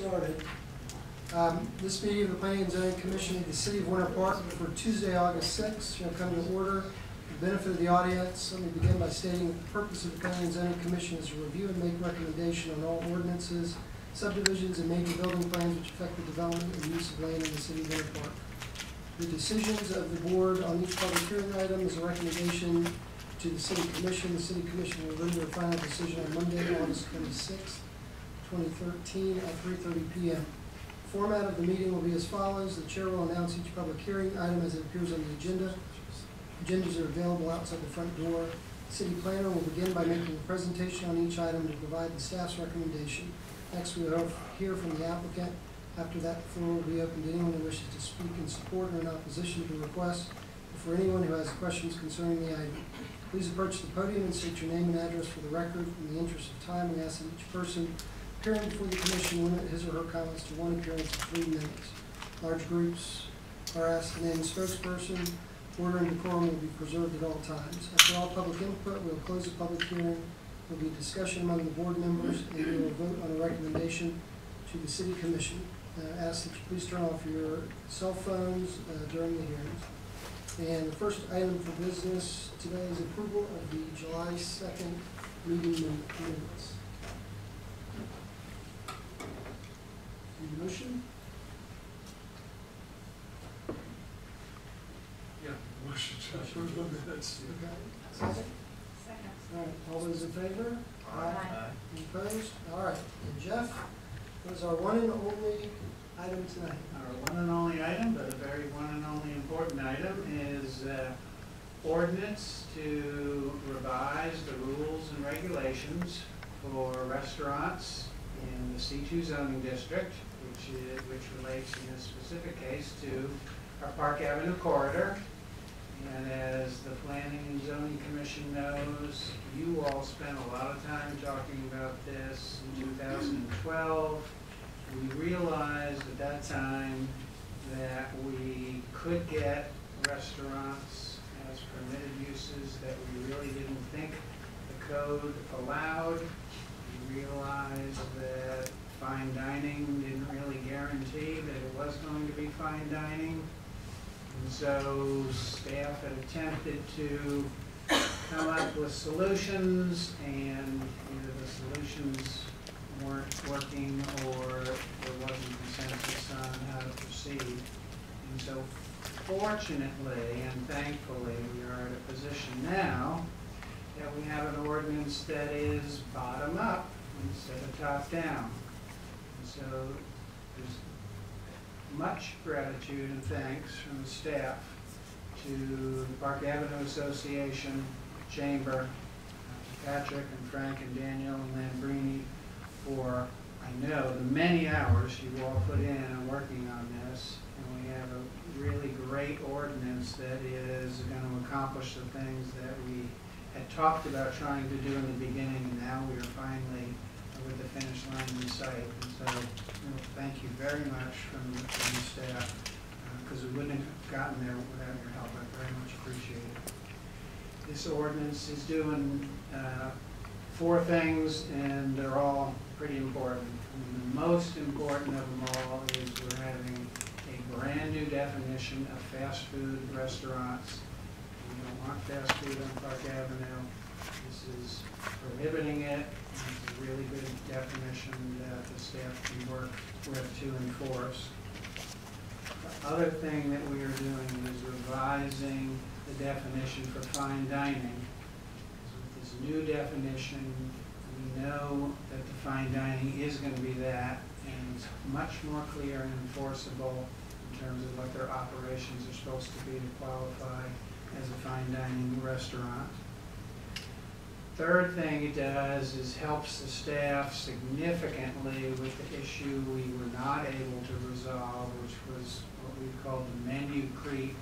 started. This meeting of the Planning and Zoning Commission of the City of Winter Park for Tuesday, August 6th shall come to order. For the benefit of the audience, let me begin by stating that the purpose of the Planning and Zoning Commission is to review and make recommendation on all ordinances, subdivisions, and major building plans which affect the development and use of land in the City of Winter Park. The decisions of the board on each public hearing item is a recommendation to the City Commission. The City Commission will render a final decision on Monday, August 26th, 2013 at 3:30 p.m. The format of the meeting will be as follows. The chair will announce each public hearing item as it appears on the agenda. Agendas are available outside the front door. The city planner will begin by making a presentation on each item to provide the staff's recommendation. Next, we will hear from the applicant. After that, the floor will be open to anyone who wishes to speak in support or in opposition to the request, or for anyone who has questions concerning the item. Please approach the podium and state your name and address for the record. In the interest of time, we ask that each person appearing before the commission limit his or her comments to one appearance of 3 minutes. Large groups are asked to name a spokesperson. Order and decorum will be preserved at all times. After all public input, we will close the public hearing. There will be discussion among the board members, and we will vote on a recommendation to the city commission. I ask that you please turn off your cell phones during the hearings. And the first item for business today is approval of the July 2nd meeting minutes. Any motion? Yeah, motion to approve the minutes. Okay. Second? Second. All right, all those in favor? Aye. Any opposed? All right, and Jeff, what is our one and only item tonight? Our one and only item, but a very one and only important item, is ordinance to revise the rules and regulations for restaurants in the C2 zoning district, which relates in this specific case to our Park Avenue corridor. And as the Planning and Zoning Commission knows, you all spent a lot of time talking about this in 2012. We realized at that time that we could get restaurants as permitted uses that we really didn't think the code allowed. We realized that fine dining didn't really guarantee that it was going to be fine dining. And so staff had attempted to come up with solutions, and either the solutions weren't working or there wasn't consensus on how to proceed. And so fortunately and thankfully we are at a position now that we have an ordinance that is bottom up instead of top down. And so there's much gratitude and thanks from the staff to the Park Avenue Association, Chamber, Patrick and Frank and Daniel and Lambrini for, I know, the many hours you all put in working on this. And we have a really great ordinance that is going to accomplish the things that we had talked about trying to do in the beginning, and now we are finally with the finish line in sight. And so thank you very much from the staff, because we wouldn't have gotten there without your help. I very much appreciate it. This ordinance is doing 4 things, and they're all pretty important. And the most important of them all is we're having a brand new definition of fast food restaurants. We don't want fast food on Park Avenue. This is prohibiting it. It's a really good definition that the staff can work with to enforce. The other thing that we are doing is revising the definition for fine dining. With this new definition, we know that the fine dining is going to be that, and it's much more clear and enforceable in terms of what their operations are supposed to be to qualify as a fine dining restaurant. Third thing it does is helps the staff significantly with the issue we were not able to resolve, which was what we call the menu creep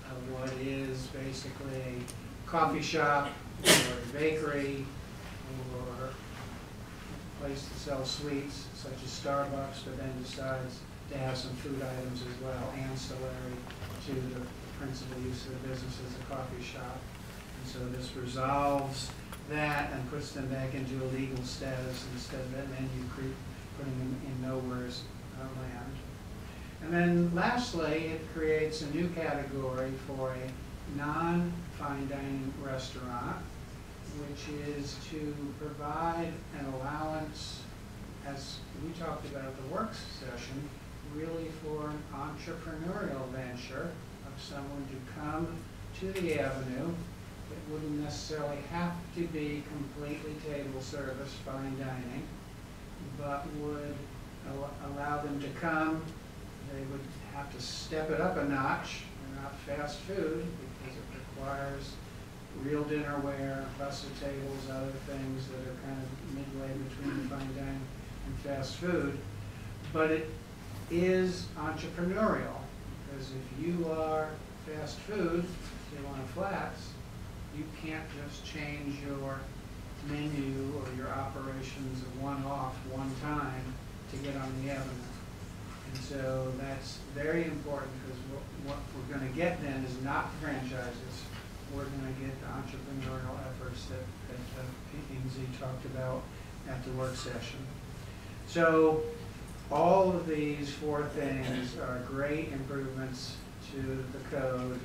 of what is basically a coffee shop or a bakery or a place to sell sweets such as Starbucks, but then decides to have some food items as well, ancillary to the principal use of the business as a coffee shop. And so this resolves that and puts them back into a legal status instead of that menu creep putting them in nowheres And then lastly, it creates a new category for a non-fine dining restaurant, which is to provide an allowance, as we talked about at the work session, really for an entrepreneurial venture of someone to come to the Avenue. It wouldn't necessarily have to be completely table service, fine dining, but would allow them to come. They would have to step it up a notch. They're not fast food because it requires real dinnerware, russet tables, other things that are kind of midway between the fine dining and fast food. But it is entrepreneurial, because if you are fast food, say on flats, you can't just change your menu or your operations of one-off, one time to get on the Avenue. And so that's very important, because what we're going to get then is not franchises. We're going to get the entrepreneurial efforts that P&Z talked about at the work session. So all of these four things are great improvements to the code,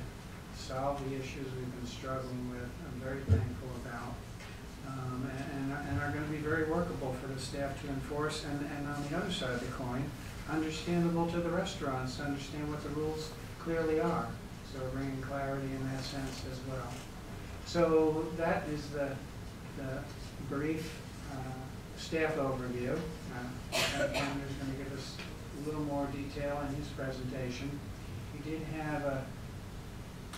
solve the issues we've been struggling with, I'm very thankful about, and are going to be very workable for the staff to enforce, and on the other side of the coin, understandable to the restaurants to understand what the rules clearly are. So bringing clarity in that sense as well. So that is the brief staff overview. Andrew's going to give us a little more detail in his presentation. He did have a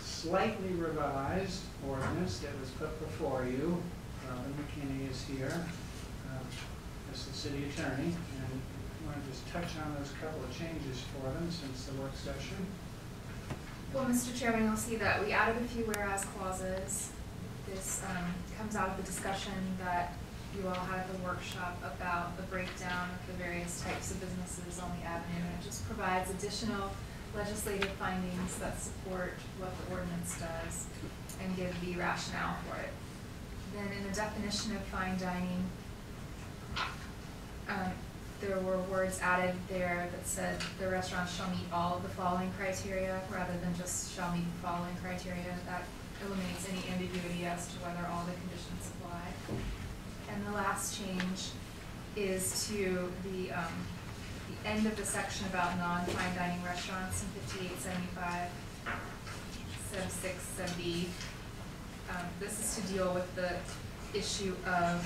slightly revised ordinance that was put before you. Robin McKinney is here as the city attorney, and I want to just touch on those couple of changes for them since the work session. Well, Mr. Chairman, you'll see that we added a few whereas clauses. This comes out of the discussion that you all had at the workshop about the breakdown of the various types of businesses on the Avenue, and it just provides additional legislative findings that support what the ordinance does and give the rationale for it. Then in the definition of fine dining, there were words added there that said the restaurant shall meet all of the following criteria rather than just shall meet the following criteria. That eliminates any ambiguity as to whether all the conditions apply. And the last change is to the end of the section about non-fine dining restaurants in 5875, sub 6, sub B. This is to deal with the issue of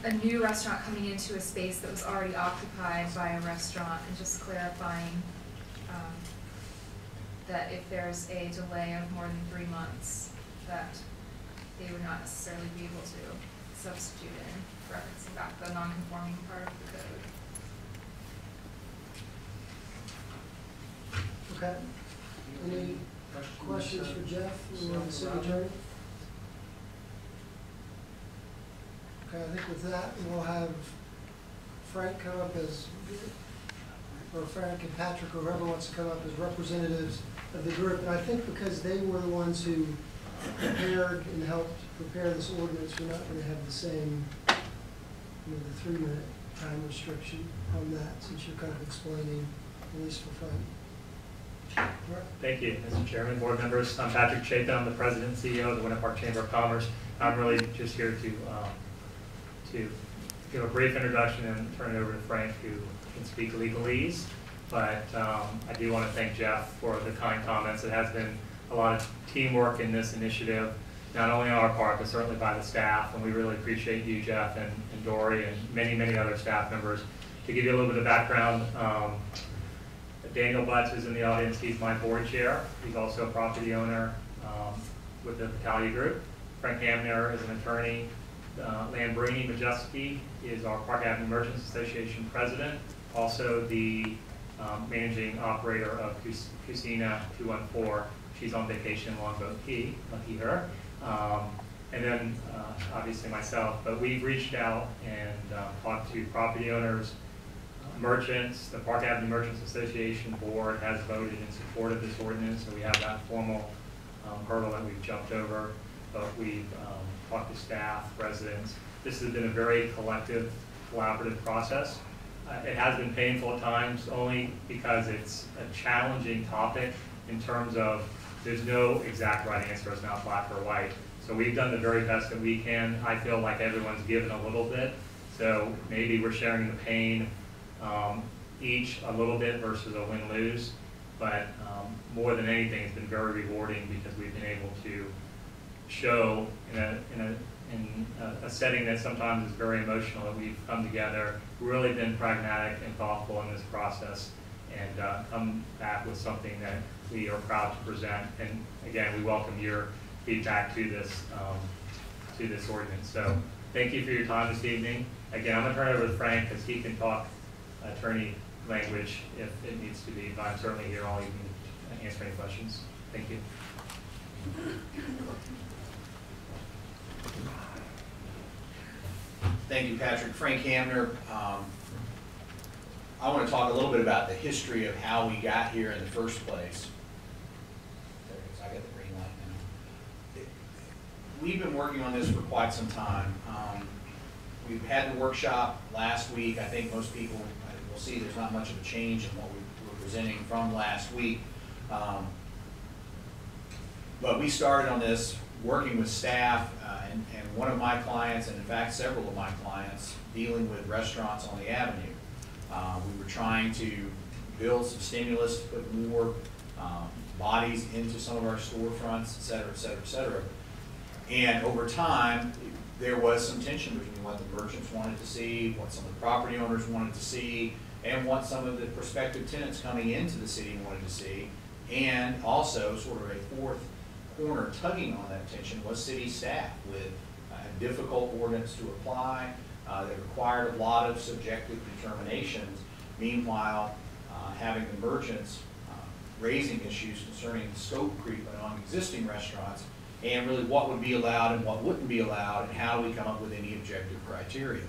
a new restaurant coming into a space that was already occupied by a restaurant, and just clarifying that if there's a delay of more than 3 months, that they would not necessarily be able to substitute in, referencing back the non-conforming part of the code. Okay. Any questions for Jeff or the city attorney? Okay, I think with that, we'll have Frank come up as, or Frank and Patrick, or whoever wants to come up as representatives of the group. And I think because they were the ones who prepared and helped prepare this ordinance, we're not going to have the same, the 3-minute time restriction on that, since you're kind of explaining, at least for Frank. Right. Thank you, Mr. Chairman, board members. I'm Patrick Chapin. I'm the president and CEO of the Winter Park Chamber of Commerce. I'm really just here to give a brief introduction and turn it over to Frank, who can speak legalese. But I do want to thank Jeff for the kind comments. It has been a lot of teamwork in this initiative, not only on our part, but certainly by the staff. And we really appreciate you, Jeff, and Dory, and many, many other staff members. To give you a little bit of background, Daniel Butts is in the audience. He's my board chair. He's also a property owner with the Battaglia Group. Frank Hamner is an attorney. Lambrini Majeski is our Park Avenue Merchants Association president, also the managing operator of Cucina 214. She's on vacation in Longboat Key, lucky her. And then obviously myself, but we've reached out and talked to property owners, merchants. The Park Avenue Merchants Association board has voted in support of this ordinance, so we have that formal hurdle that we've jumped over. But we've talked to staff, residents. This has been a very collective, collaborative process. It has been painful at times, only because it's a challenging topic in terms of there's no exact right answer. It's not black or white. So we've done the very best that we can. I feel like everyone's given a little bit. So maybe we're sharing the pain each a little bit versus a win-lose. But more than anything, it's been very rewarding because we've been able to show in a setting that sometimes is very emotional that we've come together, really been pragmatic and thoughtful in this process, and come back with something that we are proud to present. And again, we welcome your feedback to this ordinance. So thank you for your time this evening. Again, I'm going to turn it over to Frank because he can talk attorney language if it needs to be, but I'm certainly here all evening to answer any questions. Thank you. Thank you, Patrick. Frank Hamner. I want to talk a little bit about the history of how we got here in the first place. There it is. I got the green light now. We've been working on this for quite some time. We've had the workshop last week. I think most people will see there's not much of a change in what we were presenting from last week. But we started on this working with staff and one of my clients, and in fact several of my clients, dealing with restaurants on the avenue. We were trying to build some stimulus to put more bodies into some of our storefronts, et cetera, et cetera, et cetera. And over time, there was some tension between what the merchants wanted to see, what some of the property owners wanted to see, and what some of the prospective tenants coming into the city wanted to see. And also, sort of a fourth corner tugging on that tension was city staff with a difficult ordinance to apply that required a lot of subjective determinations. Meanwhile, having the merchants raising issues concerning the scope creep among existing restaurants and really what would be allowed and what wouldn't be allowed and how do we come up with any objective criteria.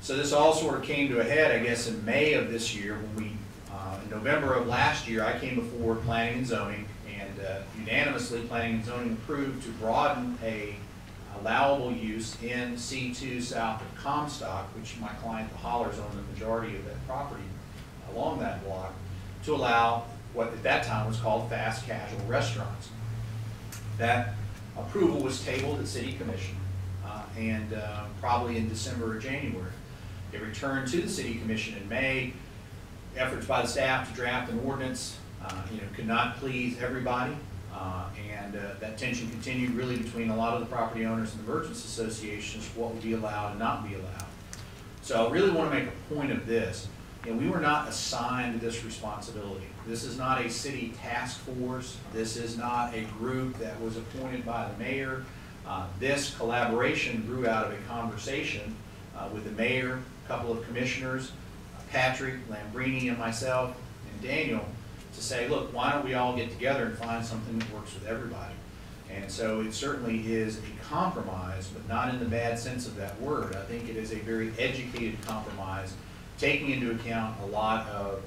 So this all sort of came to a head, I guess, in May of this year when we, in November of last year, I came before Planning and Zoning, and unanimously Planning and Zoning approved to broaden a allowable use in C2 south of Comstock, which my client, the Hollers, own the majority of that property along that block, to allow what at that time was called fast casual restaurants. That approval was tabled at City Commission and probably in December or January. It returned to the City Commission in May. Efforts by the staff to draft an ordinance could not please everybody, and that tension continued really between a lot of the property owners and the merchants associations, what would be allowed and not be allowed. So I really want to make a point of this. We were not assigned this responsibility. This is not a city task force. This is not a group that was appointed by the mayor. This collaboration grew out of a conversation with the mayor, a couple of commissioners, Patrick, Lambrini, and myself, and Daniel, to say, look, why don't we all get together and find something that works with everybody? And so it certainly is a compromise, but not in the bad sense of that word. I think it is a very educated compromise, taking into account a lot of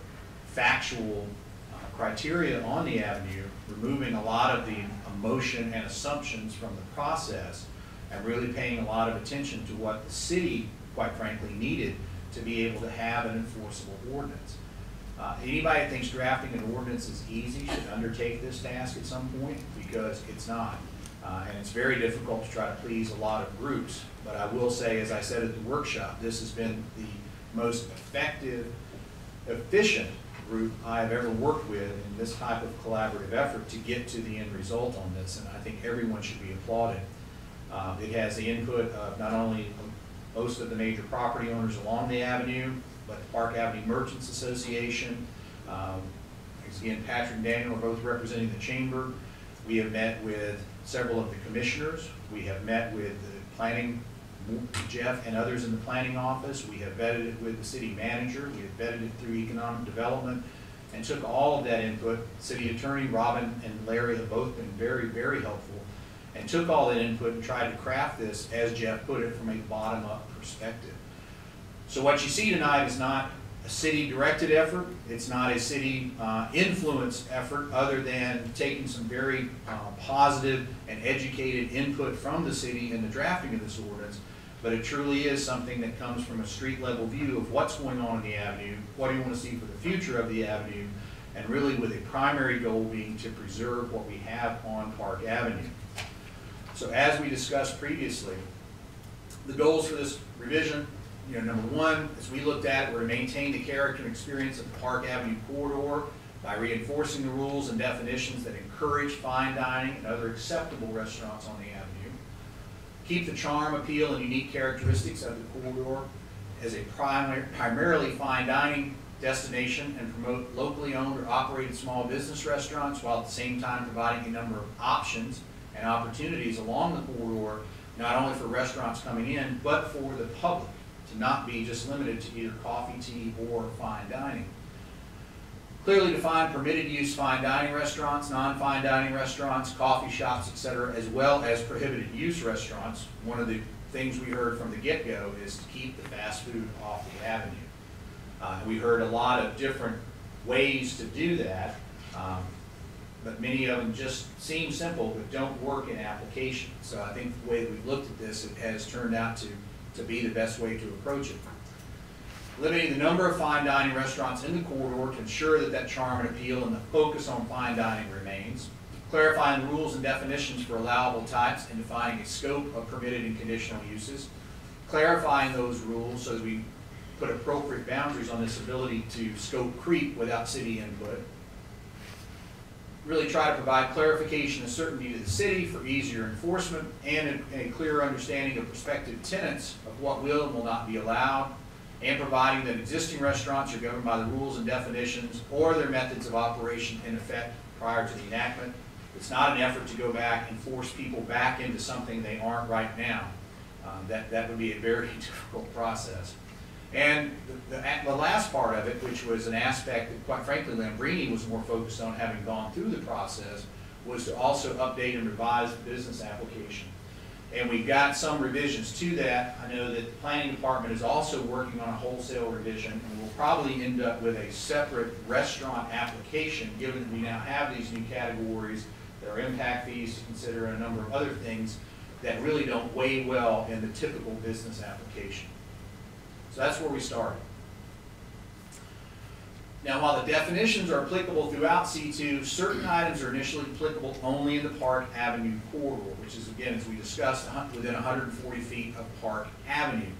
factual criteria on the avenue, removing a lot of the emotion and assumptions from the process, and really paying a lot of attention to what the city, quite frankly, needed to be able to have an enforceable ordinance. Anybody that thinks drafting an ordinance is easy should undertake this task at some point, because it's not. And it's very difficult to try to please a lot of groups. But I will say, as I said at the workshop, this has been the most effective, efficient group I have ever worked with in this type of collaborative effort to get to the end result on this, and I think everyone should be applauded. It has the input of not only most of the major property owners along the avenue, but the Park Avenue Merchants Association. Again, Patrick and Daniel are both representing the chamber. We have met with several of the commissioners. We have met with the planning, Jeff and others in the planning office. We have vetted it with the city manager. We have vetted it through economic development and took all of that input. City attorney Robin and Larry have both been very, very helpful, and took all that input and tried to craft this, as Jeff put it, from a bottom-up perspective. So what you see tonight is not a city-directed effort. It's not a city influenced effort, other than taking some very positive and educated input from the city in the drafting of this ordinance. but it truly is something that comes from a street level view of what's going on in the avenue, what do you want to see for the future of the avenue, and really with a primary goal being to preserve what we have on Park Avenue. So as we discussed previously, the goals for this revision, number one, as we looked at it, were to maintain the character and experience of the Park Avenue corridor by reinforcing the rules and definitions that encourage fine dining and other acceptable restaurants on the avenue. Keep the charm, appeal, and unique characteristics of the corridor as a primarily fine dining destination and promote locally owned or operated small business restaurants while at the same time providing a number of options and opportunities along the corridor, not only for restaurants coming in, but for the public, to not be just limited to either coffee, tea, or fine dining. Clearly define permitted use fine dining restaurants, non-fine dining restaurants, coffee shops, etc., as well as prohibited use restaurants. One of the things we heard from the get-go is to keep the fast food off the avenue. We heard a lot of different ways to do that, but many of them just seem simple but don't work in application. So I think the way that we've looked at this, it has turned out to be the best way to approach it. Limiting the number of fine dining restaurants in the corridor to ensure that that charm and appeal and the focus on fine dining remains. Clarifying the rules and definitions for allowable types and defining a scope of permitted and conditional uses. Clarifying those rules so that we put appropriate boundaries on this ability to scope creep without city input. Really try to provide clarification and certainty to the city for easier enforcement and a clearer understanding of prospective tenants of what will and will not be allowed, and providing that existing restaurants are governed by the rules and definitions or their methods of operation in effect prior to the enactment. It's not an effort to go back and force people back into something they aren't right now. That would be a very difficult process. And the last part of it, which was an aspect that, quite frankly, Lambrini was more focused on, having gone through the process, was to also update and revise the business application. And we've got some revisions to that. I know that the planning department is also working on a wholesale revision, and we'll probably end up with a separate restaurant application, given that we now have these new categories. There are impact fees to consider and a number of other things that really don't weigh well in the typical business application. So that's where we started. Now, while the definitions are applicable throughout C2, certain items are initially applicable only in the Park Avenue corridor, which is, again, as we discussed, within 140 feet of Park Avenue.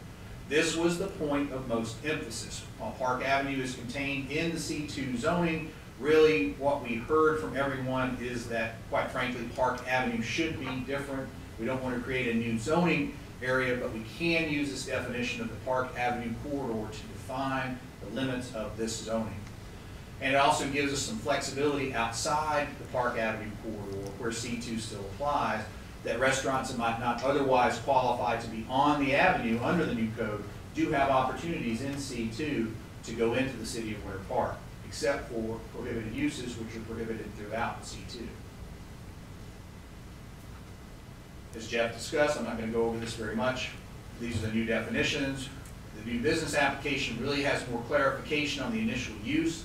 This was the point of most emphasis. While Park Avenue is contained in the C2 zoning, really what we heard from everyone is that, quite frankly, Park Avenue should be different. We don't want to create a new zoning area, but we can use this definition of the Park Avenue corridor to define the limits of this zoning. And it also gives us some flexibility outside the Park Avenue corridor, where C2 still applies, that restaurants that might not otherwise qualify to be on the avenue under the new code do have opportunities in C2 to go into the city of Winter Park, except for prohibited uses, which are prohibited throughout C2. As Jeff discussed, I'm not going to go over this very much. These are the new definitions. The new business application really has more clarification on the initial use.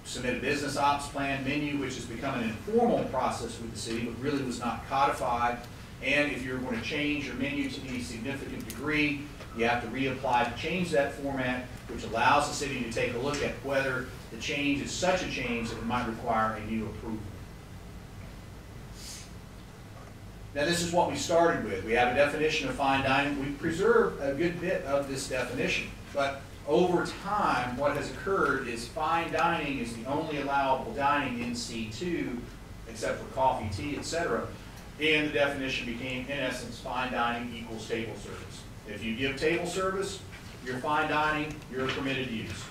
Submit a business ops plan menu, which has become an informal process with the city, but really was not codified. And if you're going to change your menu to any significant degree, you have to reapply to change that format, which allows the city to take a look at whether the change is such a change that it might require a new approval. Now, this is what we started with. We have a definition of fine dining. We preserved a good bit of this definition, but over time, what has occurred is fine dining is the only allowable dining in C2, except for coffee, tea, etc. And the definition became, in essence, fine dining equals table service. If you give table service, you're fine dining, you're a permitted use.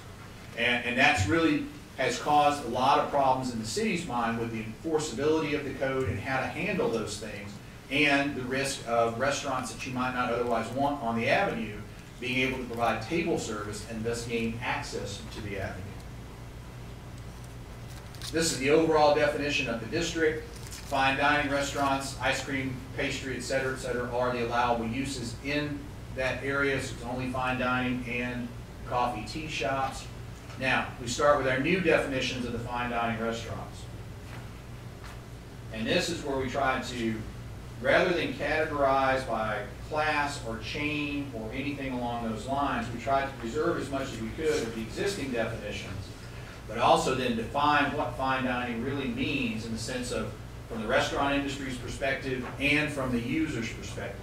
And that's really has caused a lot of problems in the city's mind with the enforceability of the code and how to handle those things, and the risk of restaurants that you might not otherwise want on the avenue being able to provide table service and thus gain access to the avenue. This is the overall definition of the district. Fine dining restaurants, ice cream, pastry, etc., are the allowable uses in that area. So it's only fine dining and coffee, tea shops. Now, we start with our new definitions of the fine dining restaurants. And this is where we try to rather than categorize by class or chain or anything along those lines, we tried to preserve as much as we could of the existing definitions, but also then define what fine dining really means in the sense of from the restaurant industry's perspective and from the user's perspective.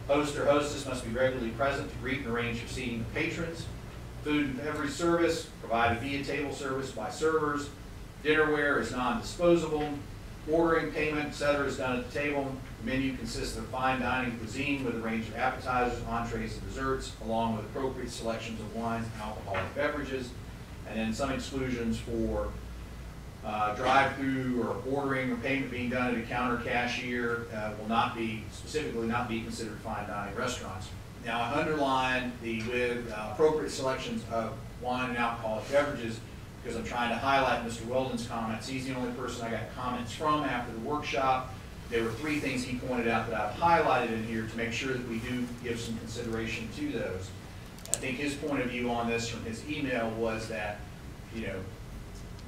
Host or hostess must be regularly present to greet and arrange for seating of patrons. Food and beverage service provided via table service by servers. Dinnerware is non-disposable. Ordering, payment, etc. is done at the table. The menu consists of fine dining cuisine with a range of appetizers, entrees, and desserts, along with appropriate selections of wines and alcoholic beverages, and then some exclusions for drive-through or ordering or payment being done at a counter cashier will not be, specifically not be considered fine dining restaurants. Now, I underline the with appropriate selections of wine and alcoholic beverages because I'm trying to highlight Mr. Weldon's comments. He's the only person I got comments from after the workshop. There were 3 things he pointed out that I've highlighted in here to make sure that we do give some consideration to those. I think his point of view on this from his email was that, you know,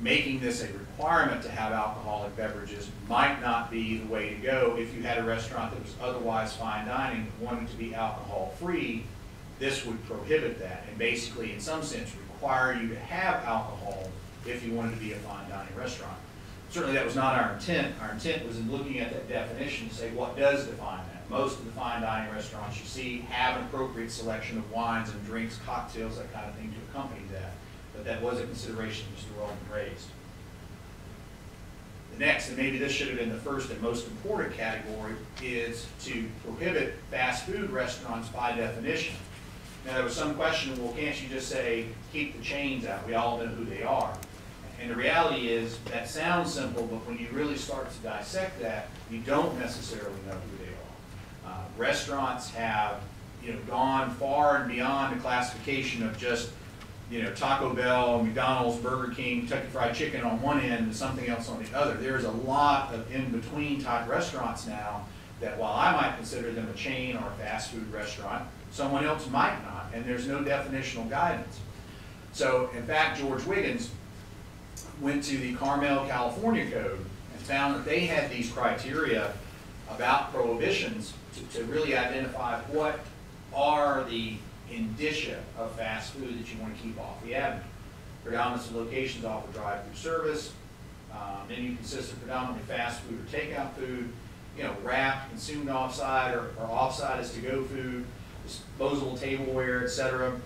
making this a requirement to have alcoholic beverages might not be the way to go. If you had a restaurant that was otherwise fine dining but wanted to be alcohol free, this would prohibit that and basically in some sense require you to have alcohol if you wanted to be a fine dining restaurant. Certainly that was not our intent. Our intent was in looking at that definition to say what does define that. Most of the fine dining restaurants you see have an appropriate selection of wines and drinks, cocktails, that kind of thing to accompany that. But that was a consideration Mr. Weldon raised. The next, and maybe this should have been the first and most important category, is to prohibit fast food restaurants by definition. Now there was some question, well, can't you just say, keep the chains out? We all know who they are. And the reality is, that sounds simple, but when you really start to dissect that, you don't necessarily know who they are. Restaurants have, you know, gone far and beyond the classification of just, you know, Taco Bell, McDonald's, Burger King, Kentucky Fried Chicken on one end and something else on the other. There's a lot of in-between type restaurants now that while I might consider them a chain or a fast food restaurant, someone else might not, and there's no definitional guidance. So, in fact, George Wiggins went to the Carmel, California code and found that they had these criteria about prohibitions to really identify what are the indicia of fast food that you want to keep off the avenue. Predominance of locations offer drive-through service. Menu consists of predominantly fast food or takeout food. You know, wrapped, consumed offside or offside as to-go food, disposable tableware, etc.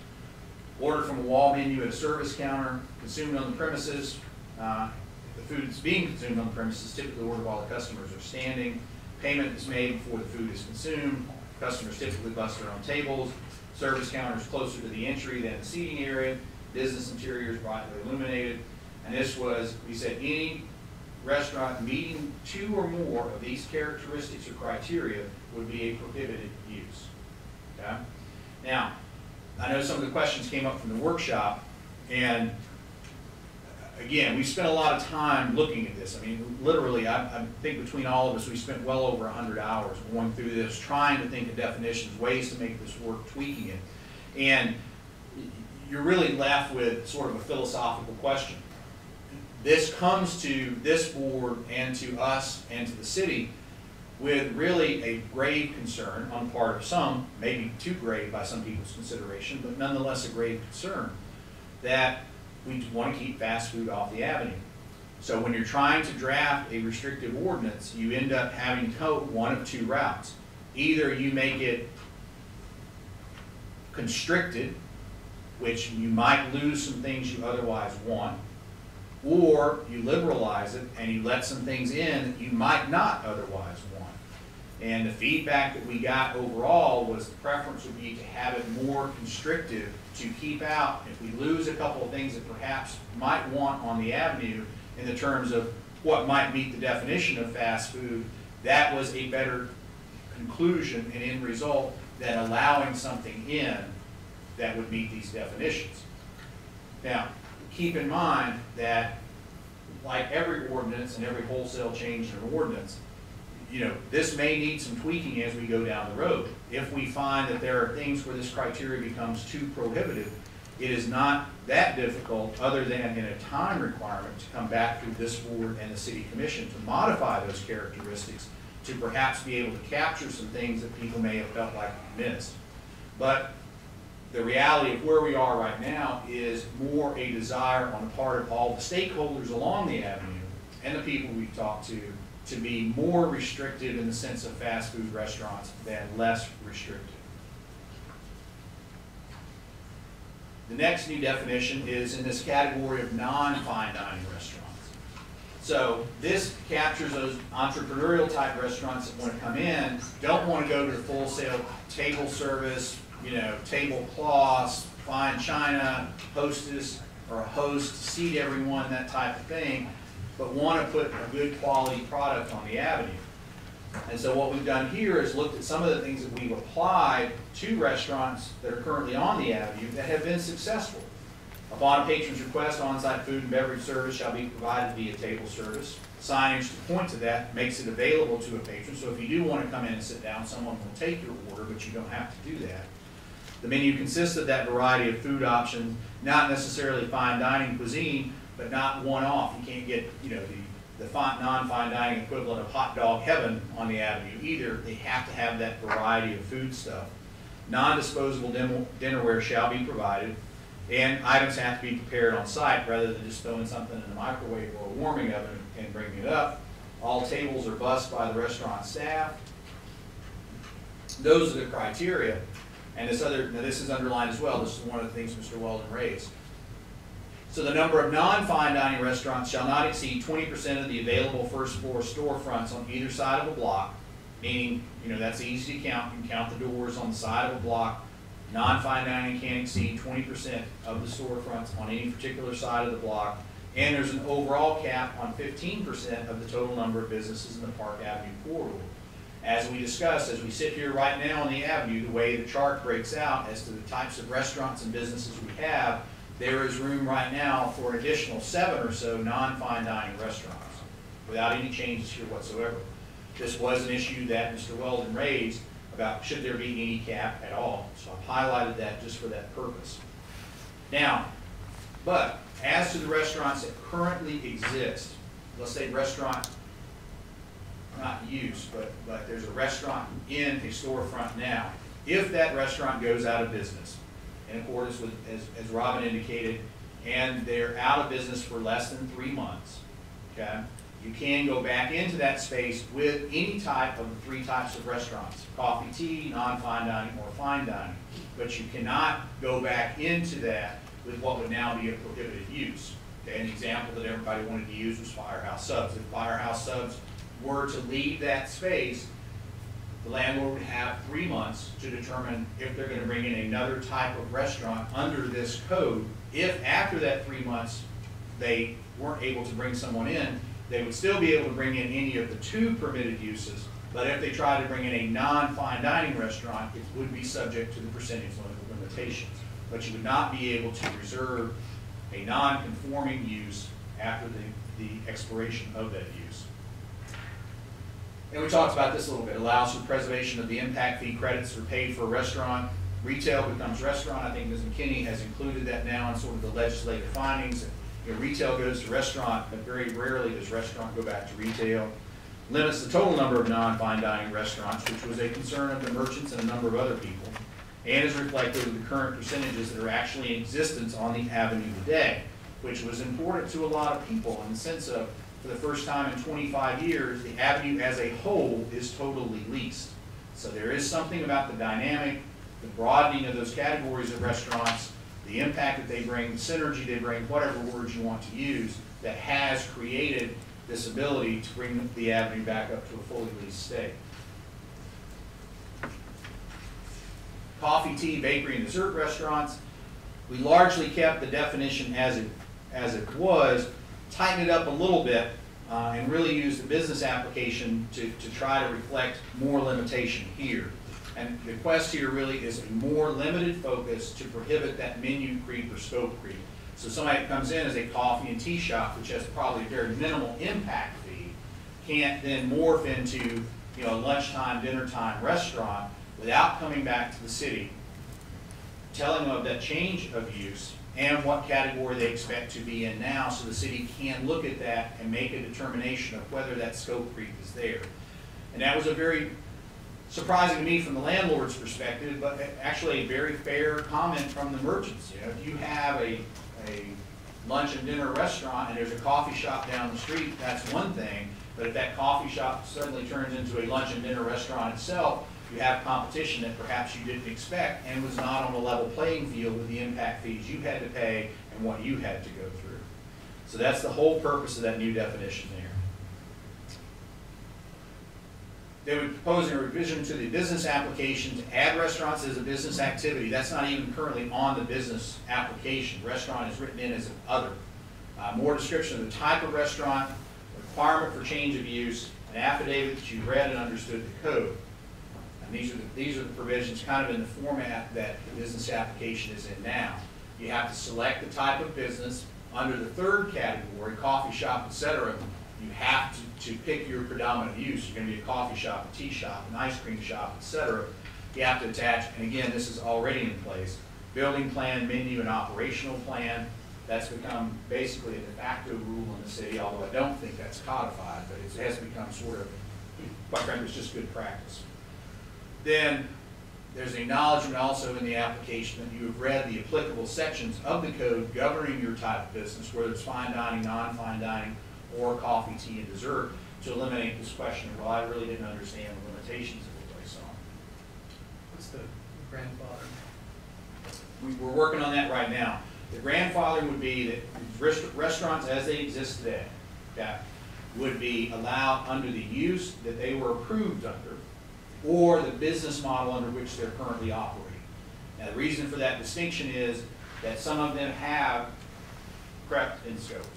Ordered from a wall menu at a service counter, consumed on the premises. The food that's being consumed on the premises typically ordered while the customers are standing. Payment is made before the food is consumed. Customers typically bus their own tables. Service counters closer to the entry than the seating area. Business interiors brightly illuminated. And this was, we said, any restaurant meeting 2 or more of these characteristics or criteria would be a prohibited use. Okay? Now, I know some of the questions came up from the workshop, and again, we spent a lot of time looking at this. I mean, literally, I think between all of us, we spent well over 100 hours going through this, trying to think of definitions, ways to make this work, tweaking it. And you're really left with sort of a philosophical question. This comes to this board and to us and to the city with really a grave concern on the part of some, maybe too grave by some people's consideration, but nonetheless a grave concern, that we want to keep fast food off the avenue. So when you're trying to draft a restrictive ordinance, you end up having to go one of 2 routes. Either you make it constricted, which you might lose some things you otherwise want, or you liberalize it and you let some things in that you might not otherwise want. And the feedback that we got overall was the preference would be to have it more constrictive, to keep out, if we lose a couple of things that perhaps might want on the avenue in the terms of what might meet the definition of fast food, that was a better conclusion and end result than allowing something in that would meet these definitions. Now, keep in mind that like every ordinance and every wholesale change in an ordinance, you know, this may need some tweaking as we go down the road. If we find that there are things where this criteria becomes too prohibitive, it is not that difficult other than in a time requirement to come back through this board and the city commission to modify those characteristics to perhaps be able to capture some things that people may have felt like missed. But the reality of where we are right now is more a desire on the part of all the stakeholders along the avenue and the people we've talked to be more restrictive in the sense of fast food restaurants than less restrictive. The next new definition is in this category of non-fine dining restaurants. So this captures those entrepreneurial type restaurants that want to come in, don't want to go to the full sale table service, tablecloths, fine china, hostess or a host to seat everyone, that type of thing, but want to put a good quality product on the avenue. And so what we've done here is looked at some of the things that we've applied to restaurants that are currently on the avenue that have been successful. Upon a patron's request, on-site food and beverage service shall be provided via table service. Signage to point to that makes it available to a patron, so if you do want to come in and sit down, someone will take your order, but you don't have to do that. The menu consists of that variety of food options, not necessarily fine dining cuisine, but not one-off. You can't get, the non-fine dining equivalent of hot dog heaven on the avenue either. They have to have that variety of food stuff. Non-disposable dinnerware shall be provided, and items have to be prepared on site rather than just throwing something in the microwave or a warming oven and bringing it up. All tables are bussed by the restaurant staff. Those are the criteria. And this is underlined as well. This is one of the things Mr. Weldon raised. So the number of non-fine dining restaurants shall not exceed 20% of the available first floor storefronts on either side of a block, meaning, that's easy to count. You can count the doors on the side of a block. Non-fine dining can't exceed 20% of the storefronts on any particular side of the block. And there's an overall cap on 15% of the total number of businesses in the Park Avenue corridor. As we discussed, as we sit here right now on the avenue, the way the chart breaks out as to the types of restaurants and businesses we have, there is room right now for an additional 7 or so non-fine dining restaurants without any changes here whatsoever. This was an issue that Mr. Weldon raised about should there be any cap at all. So I've highlighted that just for that purpose. Now, but as to the restaurants that currently exist, let's say restaurant, not use, but there's a restaurant in a storefront now. If that restaurant goes out of business, in accordance with, as Robin indicated, and they're out of business for less than 3 months, okay, you can go back into that space with any type of the 3 types of restaurants: coffee, tea, non-fine dining, or fine dining. But you cannot go back into that with what would now be a prohibited use. Okay, an example that everybody wanted to use was Firehouse Subs. If Firehouse Subs were to leave that space, the landlord would have 3 months to determine if they're going to bring in another type of restaurant under this code. If after that 3 months they weren't able to bring someone in, they would still be able to bring in any of the 2 permitted uses, but if they tried to bring in a non-fine dining restaurant, it would be subject to the percentage limitations. But you would not be able to reserve a non-conforming use after the expiration of that use. And we talked about this a little bit. It allows for preservation of the impact fee credits that are paid for a restaurant. Retail becomes restaurant. I think Ms. McKinney has included that now in sort of the legislative findings. Retail goes to restaurant, but very rarely does restaurant go back to retail. Limits the total number of non-fine dining restaurants, which was a concern of the merchants and a number of other people, and is reflective of the current percentages that are actually in existence on the avenue today, which was important to a lot of people in the sense of, for the first time in 25 years, the avenue as a whole is totally leased. So there is something about the dynamic, the broadening of those categories of restaurants, the impact that they bring, the synergy they bring, whatever words you want to use, that has created this ability to bring the avenue back up to a fully leased state. Coffee, tea, bakery, and dessert restaurants. We largely kept the definition as it was, tightened it up a little bit, and really used the business application to try to reflect more limitation here. And the quest here really is a more limited focus to prohibit that menu creep or scope creep. So somebody that comes in as a coffee and tea shop, which has probably a very minimal impact fee, can't then morph into a lunchtime, dinner time restaurant without coming back to the city, telling them of that change of use and what category they expect to be in now, so the city can look at that and make a determination of whether that scope creep is there. And that was a very surprising to me from the landlord's perspective, but actually a very fair comment from the merchants. You know, if you have a lunch and dinner restaurant and there's a coffee shop down the street, that's one thing. But if that coffee shop suddenly turns into a lunch and dinner restaurant itself, you have competition that perhaps you didn't expect and was not on a level playing field with the impact fees you had to pay and what you had to go through. So that's the whole purpose of that new definition there. They would propose a revision to the business application to add restaurants as a business activity. That's not even currently on the business application. Restaurant is written in as an other. More description of the type of restaurant, requirement for change of use, an affidavit that you read and understood the code. And these are the provisions kind of in the format that the business application is in now. You have to select the type of business. Under the third category, coffee shop, etc., you have to pick your predominant use. You're going to be a coffee shop, a tea shop, an ice cream shop, etc. You have to attach, and again, this is already in place, building plan, menu, and operational plan. That's become basically a de facto rule in the city, although I don't think that's codified, but it has become sort of, quite frankly, it's just good practice. Then there's an acknowledgement also in the application that you have read the applicable sections of the code governing your type of business, whether it's fine dining, non-fine dining, or coffee, tea, and dessert, to eliminate this question of, well, I really didn't understand the limitations that were placed on. What's the grandfather? We're working on that right now. The grandfather would be that restaurants as they exist today, okay, would be allowed under the use that they were approved under, or the business model under which they're currently operating. Now, the reason for that distinction is that some of them have crept in scope,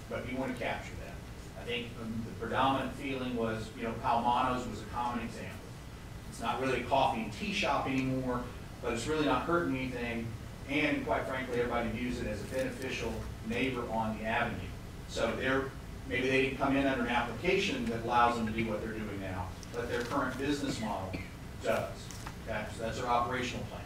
but you want to capture that. I think the predominant feeling was, you know, Palmano's was a common example. It's not really a coffee and tea shop anymore, but it's really not hurting anything, and quite frankly, everybody views it as a beneficial neighbor on the avenue. So maybe they didn't come in under an application that allows them to do what they're doing now, but their current business model does. Okay? So that's their operational plan.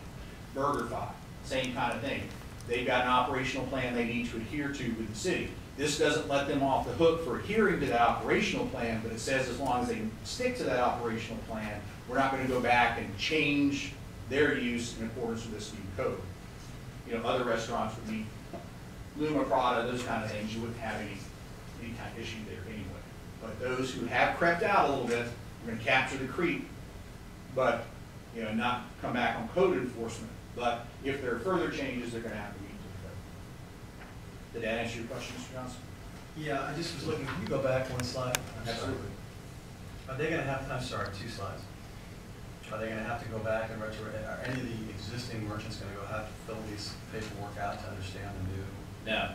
BurgerFi, same kind of thing. They've got an operational plan they need to adhere to with the city. This doesn't let them off the hook for adhering to that operational plan, but it says as long as they stick to that operational plan, we're not going to go back and change their use in accordance with this new code. You know, other restaurants would be Luma Prada, those kind of things. You wouldn't have any kind of issue there anyway. But those who have crept out a little bit, we're going to capture the creep, but you know, not come back on code enforcement. But if there are further changes, they're going to have to meet the code. Did that answer your question, Mr. Johnson? Yeah, I just was looking, can you go back one slide? I'm sorry. Absolutely. Are they gonna have, I'm sorry, 2 slides. Are they gonna have to go back and are any of the existing merchants gonna go have to fill these paperwork out to understand the No,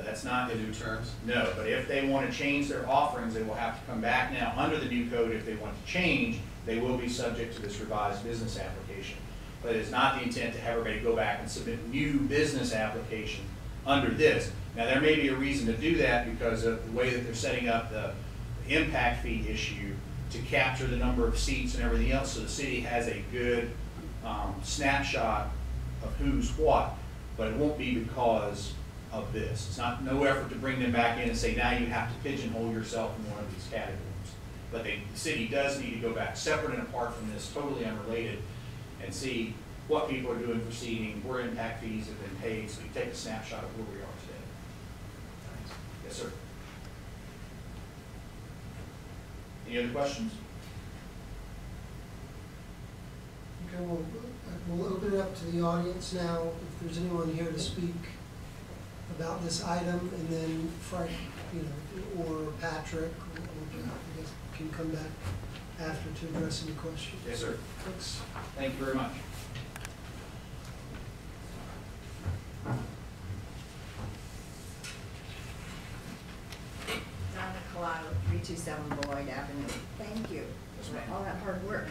that's not new terms? No, but if they want to change their offerings, they will have to come back now under the new code. If they want to change, they will be subject to this revised business application. But it's not the intent to have everybody go back and submit new business application under this. Now, there may be a reason to do that because of the way that they're setting up the impact fee issue to capture the number of seats and everything else, so the city has a good snapshot of who's what, but it won't be because of this. It's not no effort to bring them back in and say, now you have to pigeonhole yourself in one of these categories. But the city does need to go back separate and apart from this, totally unrelated, and see what people are doing for seating, where impact fees have been paid, so we take a snapshot of where we are today. Yes, sir. Any other questions? Okay, we'll open it up to the audience now, if there's anyone here to speak about this item, and then Frank, you know, or Patrick, or Jeff, I guess, can come back after to address any questions. Yes, sir. Thanks. Thank you very much. Donna Collado, 327 Boyd Avenue. Thank you Yes, for ma'am. all that hard work.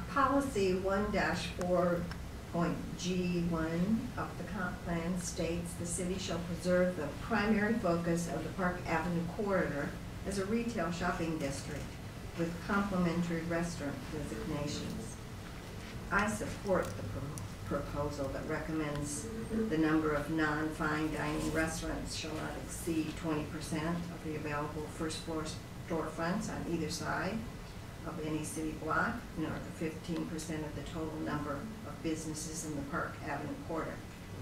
Policy 1-4.G1 of the comp plan states the city shall preserve the primary focus of the Park Avenue corridor as a retail shopping district with complementary restaurant designations. I support the proposal that recommends the number of non-fine dining restaurants shall not exceed 20% of the available first floor storefronts on either side of any city block, nor the 15% of the total number of businesses in the Park Avenue corridor.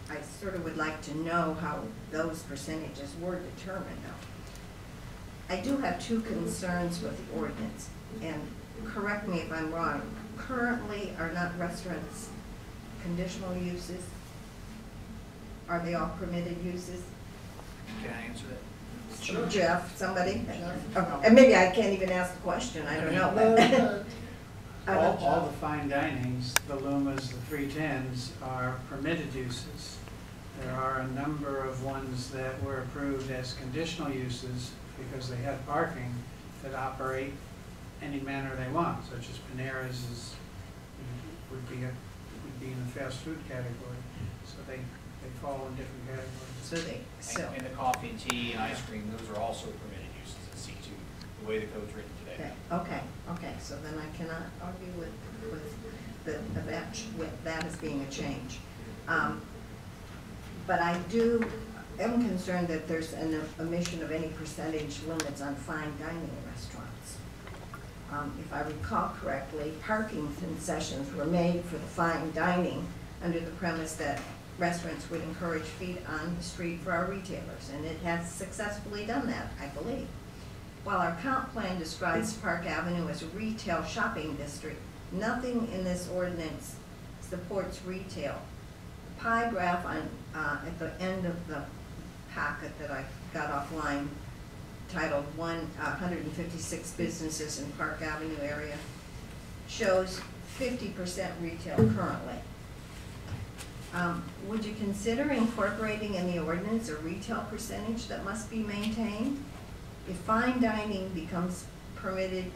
I sort of would like to know how those percentages were determined though. I do have two concerns with the ordinance, and correct me if I'm wrong. Currently, are not restaurants conditional uses? Are they all permitted uses? Can I answer that? Sure. Jeff, somebody? Sure. Oh, and maybe I can't even ask the question, I don't know. I don't know. All the fine dinings, the Lumas, the 310s are permitted uses. There are a number of ones that were approved as conditional uses because they have parking that operate any manner they want, such as Panera's is, would be in the fast food category. So they fall in different categories. So, And the coffee and tea and ice cream, those are also permitted uses at C2, the way the code's written today. okay, so then I cannot argue with that as being a change. But I am concerned that there's an omission of any percentage limits on fine dining restaurants. If I recall correctly, parking concessions were made for the fine dining under the premise that restaurants would encourage feet on the street for our retailers, and it has successfully done that, I believe. While our comp plan describes Park Avenue as a retail shopping district, nothing in this ordinance supports retail. The pie graph on, at the end of the packet that I got offline, titled 156 businesses in Park Avenue area, shows 50% retail currently. Would you consider incorporating in the ordinance a retail percentage that must be maintained? If fine dining becomes permitted,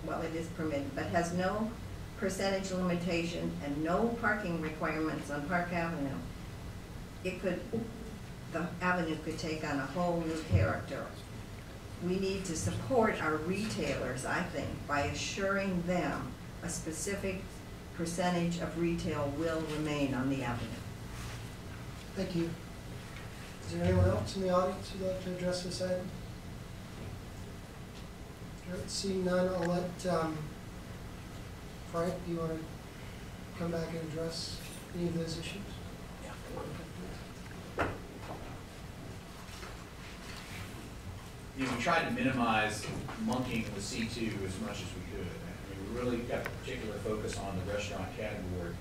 well, it is permitted, but has no percentage limitation and no parking requirements on Park Avenue, the avenue could take on a whole new character. We need to support our retailers, I think, by assuring them a specific percentage of retail will remain on the avenue. Thank you. Is there anyone else in the audience who'd like to address this item? All right, seeing none, I'll let Frank, do you want to come back and address any of those issues? You know, we tried to minimize monkeying with C2 as much as we could. I mean, we really kept a particular focus on the restaurant category.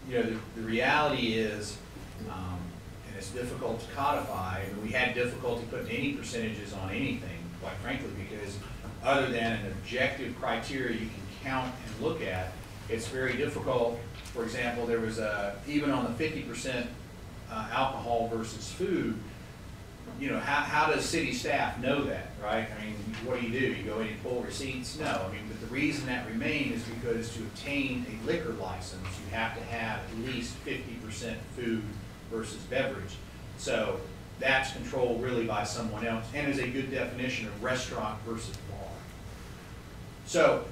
You know, the reality is, and it's difficult to codify, and we had difficulty putting any percentages on anything, quite frankly, because other than an objective criteria you can count and look at, it's very difficult. For example, there was even on the 50% alcohol versus food, you know, how does city staff know that, right? I mean, what do? You go in and pull receipts? No. I mean, but the reason that remained is because to obtain a liquor license, you have to have at least 50% food versus beverage. So that's controlled really by someone else, and is a good definition of restaurant versus bar. So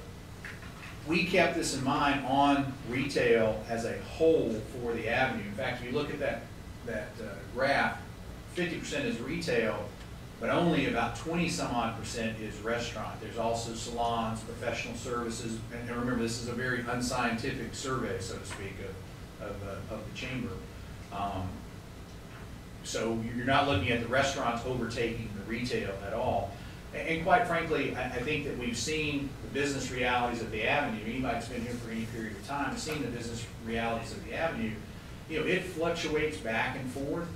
we kept this in mind on retail as a whole for the avenue. In fact, if you look at that graph, 50% is retail, but only about 20-some-odd% is restaurant. There's also salons, professional services, and remember, this is a very unscientific survey, so to speak, of the chamber. So you're not looking at the restaurants overtaking the retail at all. And quite frankly, I think that we've seen the business realities of the avenue. Anybody that's been here for any period of time has seen the business realities of the avenue. You know, it fluctuates back and forth.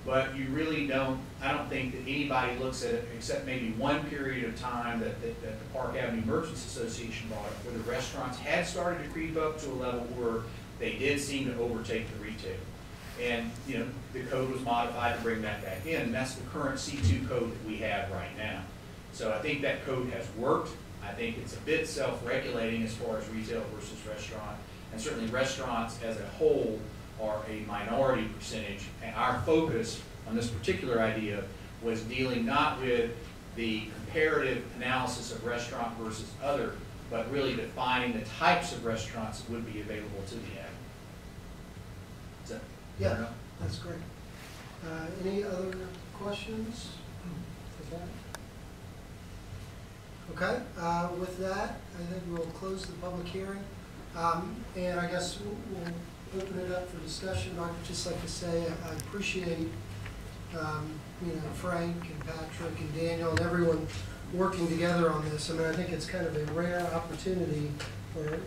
But you really don't, I don't think that anybody looks at it, except maybe one period of time that the Park Avenue Merchants Association brought up, where the restaurants had started to creep up to a level where they did seem to overtake the retail. And, you know, the code was modified to bring that back in, and that's the current C2 code that we have right now. So I think that code has worked. I think it's a bit self-regulating as far as retail versus restaurant, and certainly restaurants as a whole are a minority percentage, and our focus on this particular idea was dealing not with the comparative analysis of restaurant versus other, but really defining the types of restaurants that would be available to the avenue. Is that fair enough? That's great. Any other questions? Okay, with that, I think we'll close the public hearing. And I guess we'll open it up for discussion. I'd just like to say I appreciate, Frank and Patrick and Daniel and everyone working together on this. I mean, I think it's kind of a rare opportunity, or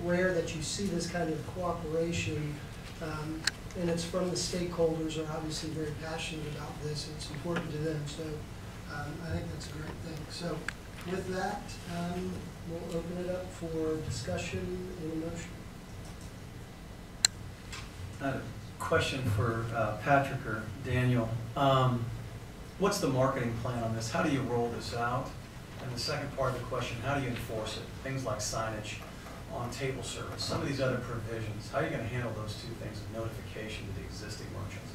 rare that you see this kind of cooperation. And it's from the stakeholders who are obviously very passionate about this, and it's important to them. So I think that's a great thing. So with that, we'll open it up for discussion and a motion. I have a question for Patrick or Daniel. What's the marketing plan on this? How do you roll this out? And the second part of the question, how do you enforce it? Things like signage on table service, some of these other provisions. How are you going to handle those two things of notification to the existing merchants?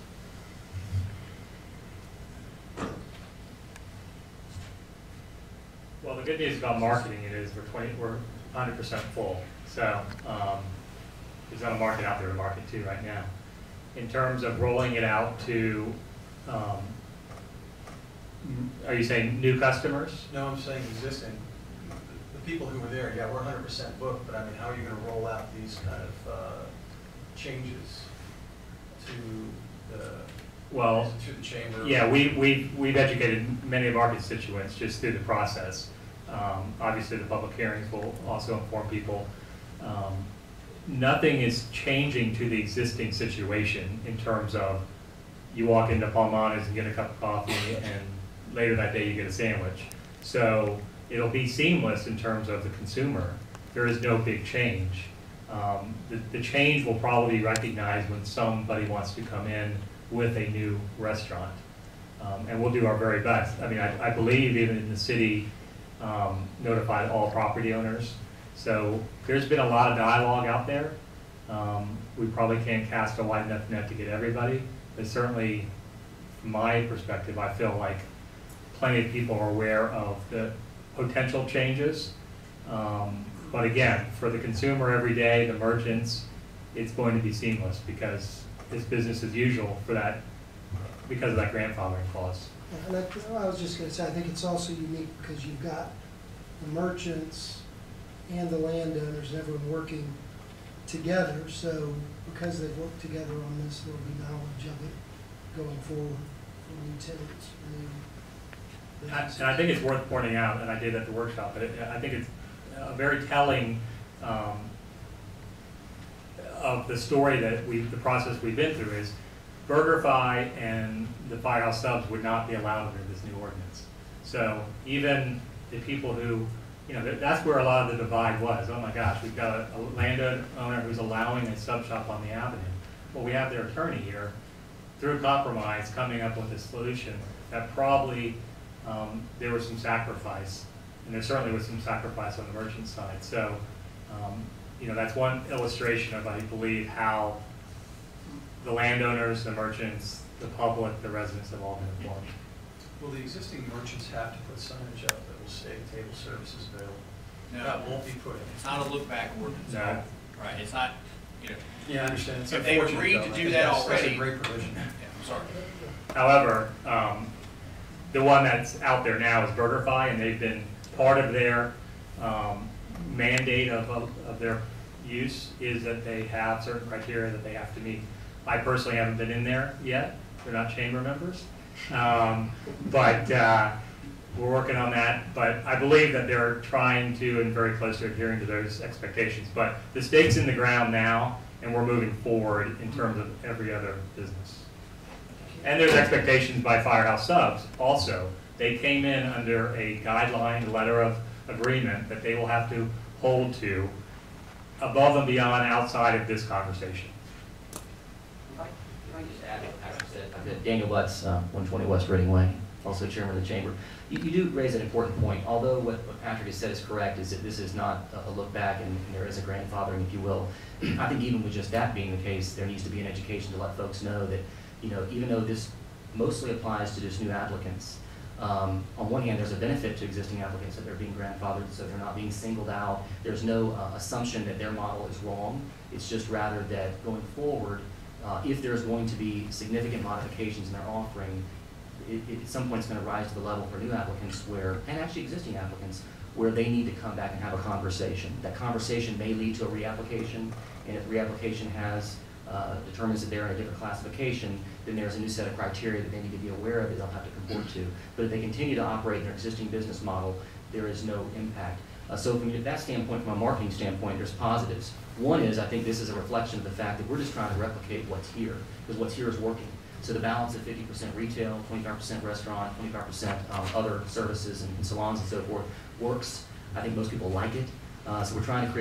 Well, the good news about marketing it is we're 100% full. So there's not a market out there to market to right now. In terms of rolling it out to, are you saying new customers? No, I'm saying existing. The people who were there, yeah, we're 100% booked, but I mean, how are you going to roll out these kind of changes to the chamber? Yeah, we've educated many of our constituents just through the process. Obviously, the public hearings will also inform people. Nothing is changing to the existing situation in terms of you walk into Palmana's and get a cup of coffee, and later that day you get a sandwich. So it'll be seamless in terms of the consumer. There is no big change. The change will probably be recognized when somebody wants to come in with a new restaurant. And we'll do our very best. I mean, I believe even in the city notified all property owners. So there's been a lot of dialogue out there. We probably can't cast a wide enough net to get everybody, but certainly from my perspective, I feel like plenty of people are aware of the potential changes. But again, for the consumer every day, the merchants, it's going to be seamless because it's business as usual for that, because of that grandfathering clause. And I was just going to say, I think it's also unique because you've got the merchants and the landowners and everyone working together. So because they've worked together on this, there'll be knowledge of it going forward for new tenants. And I think it's worth pointing out, and I did at the workshop, but I think it's very telling of the story that the process we've been through is BurgerFi and the Firehouse Subs would not be allowed under this new ordinance. So even the people who, that's where a lot of the divide was. Oh my gosh, we've got a landowner who's allowing a sub shop on the avenue. Well, we have their attorney here, through compromise, coming up with a solution that probably there was some sacrifice, and there certainly was some sacrifice on the merchant side. So, that's one illustration of, I believe, how the landowners, the merchants, the public, the residents have all been informed. Will the existing merchants have to put signage up that will state table services available? No. That won't be put in. It's not a look-back ordinance. No. Right, it's not, Yeah, I understand. It's if they unfortunate, agreed though. to I do think that that's already. a great provision. Yeah, I'm sorry. However, the one that's out there now is BurgerFi, and they've been part of their mandate of their use is that they have certain criteria that they have to meet. I personally haven't been in there yet. They're not chamber members. But we're working on that. But I believe that they're trying to and very close to adhering to those expectations. But the stake's in the ground now, and we're moving forward in terms of every other business. And there's expectations by Firehouse Subs also. They came in under a guideline, letter of agreement that they will have to hold to above and beyond outside of this conversation. Can I just add what Patrick said? Daniel Butts, 120 West Reading Way, also chairman of the chamber. You do raise an important point. Although what Patrick has said is correct, is that this is not a look back and there is a grandfathering, if you will. I think even with just that being the case, there needs to be an education to let folks know that, even though this mostly applies to just new applicants, on one hand, there's a benefit to existing applicants that they're being grandfathered, so they're not being singled out. There's no assumption that their model is wrong. It's just rather that going forward, if there's going to be significant modifications in their offering, at some point it's going to rise to the level for new applicants where, and actually existing applicants, where they need to come back and have a conversation. That conversation may lead to a reapplication, and if the reapplication determines that they're in a different classification, then there's a new set of criteria that they need to be aware of that they'll have to comport to. But if they continue to operate in their existing business model, there is no impact. So from that standpoint, from a marketing standpoint, there's positives. One is, I think this is a reflection of the fact that we're just trying to replicate what's here, because what's here is working. So the balance of 50% retail, 25% restaurant, 25% other services and salons and so forth works. I think most people like it. So we're trying to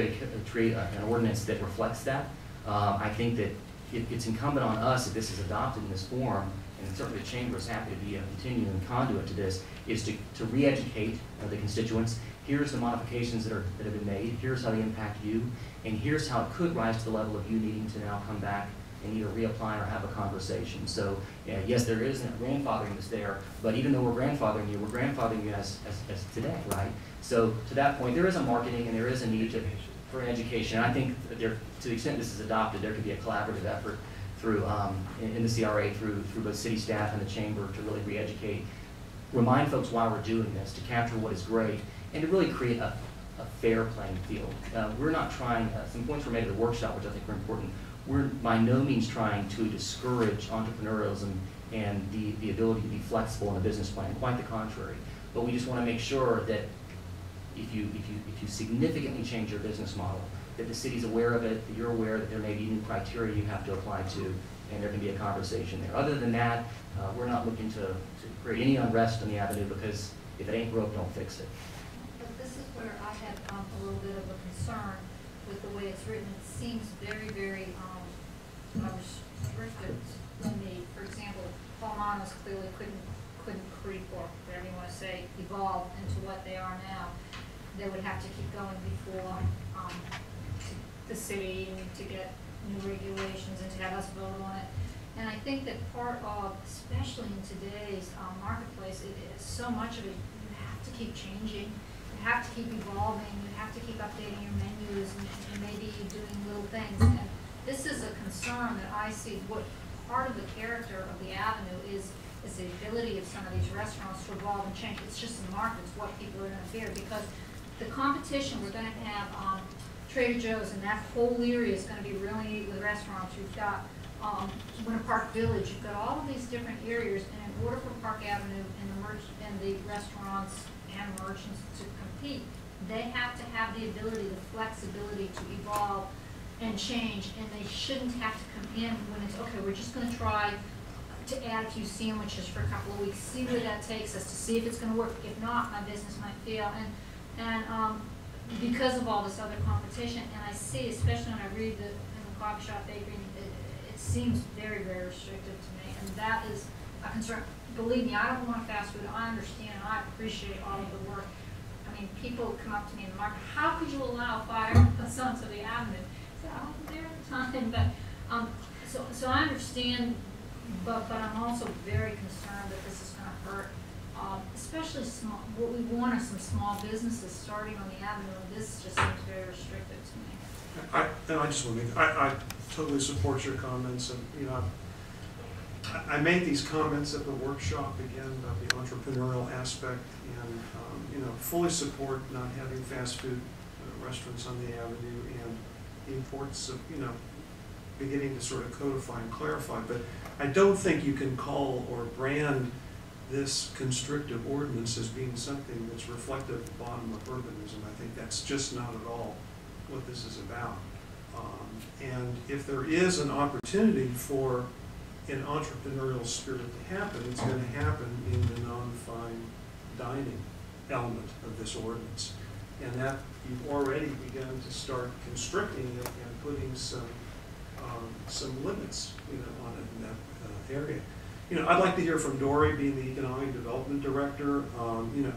create an ordinance that reflects that. I think that it's incumbent on us, if this is adopted in this form, and certainly the Chamber is happy to be a continuing conduit to this, is to re-educate the constituents. Here's the modifications that have been made. Here's how they impact you. And here's how it could rise to the level of you needing to now come back and either reapply or have a conversation. So yes, there is a grandfathering that's there, but even though we're grandfathering you as today, right? So to that point, there is a marketing and there is a need for education. And I think to the extent this is adopted, there could be a collaborative effort through in the CRA through both city staff and the Chamber to really re-educate, remind folks why we're doing this, to capture what is great, and to really create a fair playing field. We're not trying, some points were made at the workshop, which I think are important. We're by no means trying to discourage entrepreneurialism and the ability to be flexible in a business plan, quite the contrary. But we just want to make sure that if you significantly change your business model, that the city's aware of it, that you're aware that there may be new criteria you have to apply to, and there can be a conversation there. Other than that, we're not looking to create any unrest on the avenue, because if it ain't broke, don't fix it. But this is where I had a little bit of a concern with the way it's written. It seems very, very restricted to me. For example, Palmanos clearly couldn't creep, or whatever you want to say, evolve into what they are now. They would have to keep going before the city to get new regulations and to have us vote on it. And I think that part of, especially in today's marketplace, it is so much of it, you have to keep changing, you have to keep evolving, you have to keep updating your menus and maybe doing little things. And this is a concern that I see. What part of the character of the avenue is the ability of some of these restaurants to evolve and change. It's just the market, it's what people are going to fear, because the competition, we're going to have Trader Joe's, and that whole area is going to be really neat with restaurants. You've got Winter Park Village, you've got all of these different areas, and in order for Park Avenue and the restaurants and merchants to compete, they have to have the ability, the flexibility to evolve and change, and they shouldn't have to come in when it's, okay, we're just going to try to add a few sandwiches for a couple of weeks, see where that takes us, to see if it's going to work. If not, my business might fail. And because of all this other competition, and I see, especially when I read in the coffee shop bakery, it seems very, very restrictive to me, and that is a concern. Believe me, I don't want fast food. I understand. I appreciate all of the work. I mean, people come up to me in the market, how could you allow fire sons of the avenue? So I wasn't there at the time, but so I understand, but I'm also very concerned that this is going to hurt. Especially small, what we want are some small businesses starting on the avenue, and this just seems very restrictive to me. I just want to I totally support your comments, and you know, I made these comments at the workshop again about the entrepreneurial aspect, and you know, fully support not having fast food restaurants on the avenue, and the importance of, you know, beginning to sort of codify and clarify. But I don't think you can call or brand this constrictive ordinance as being something that's reflective of the bottom of urbanism. I think that's just not at all what this is about. And if there is an opportunity for an entrepreneurial spirit to happen, it's going to happen in the non-fine dining element of this ordinance. And that you've already begun to start constricting it and putting some limits, you know, on it in that area. You know, I'd like to hear from Dory, being the Economic Development Director. You know,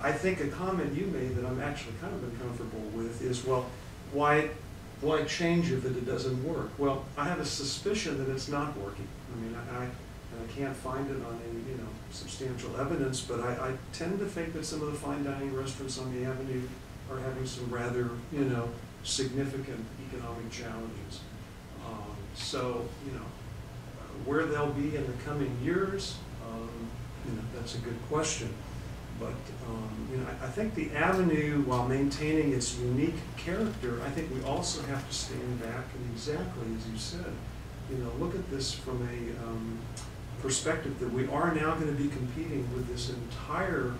I think a comment you made that I'm actually kind of uncomfortable with is, well, why change if it doesn't work? Well, I have a suspicion that it's not working. I mean, I can't find it on any, you know, substantial evidence, but I tend to think that some of the fine dining restaurants on the avenue are having some rather, you know, significant economic challenges. So, you know, where they'll be in the coming years, that's a good question. But, you know, I think the avenue, while maintaining its unique character, I think we also have to stand back and exactly as you said, you know, look at this from a perspective that we are now going to be competing with this entire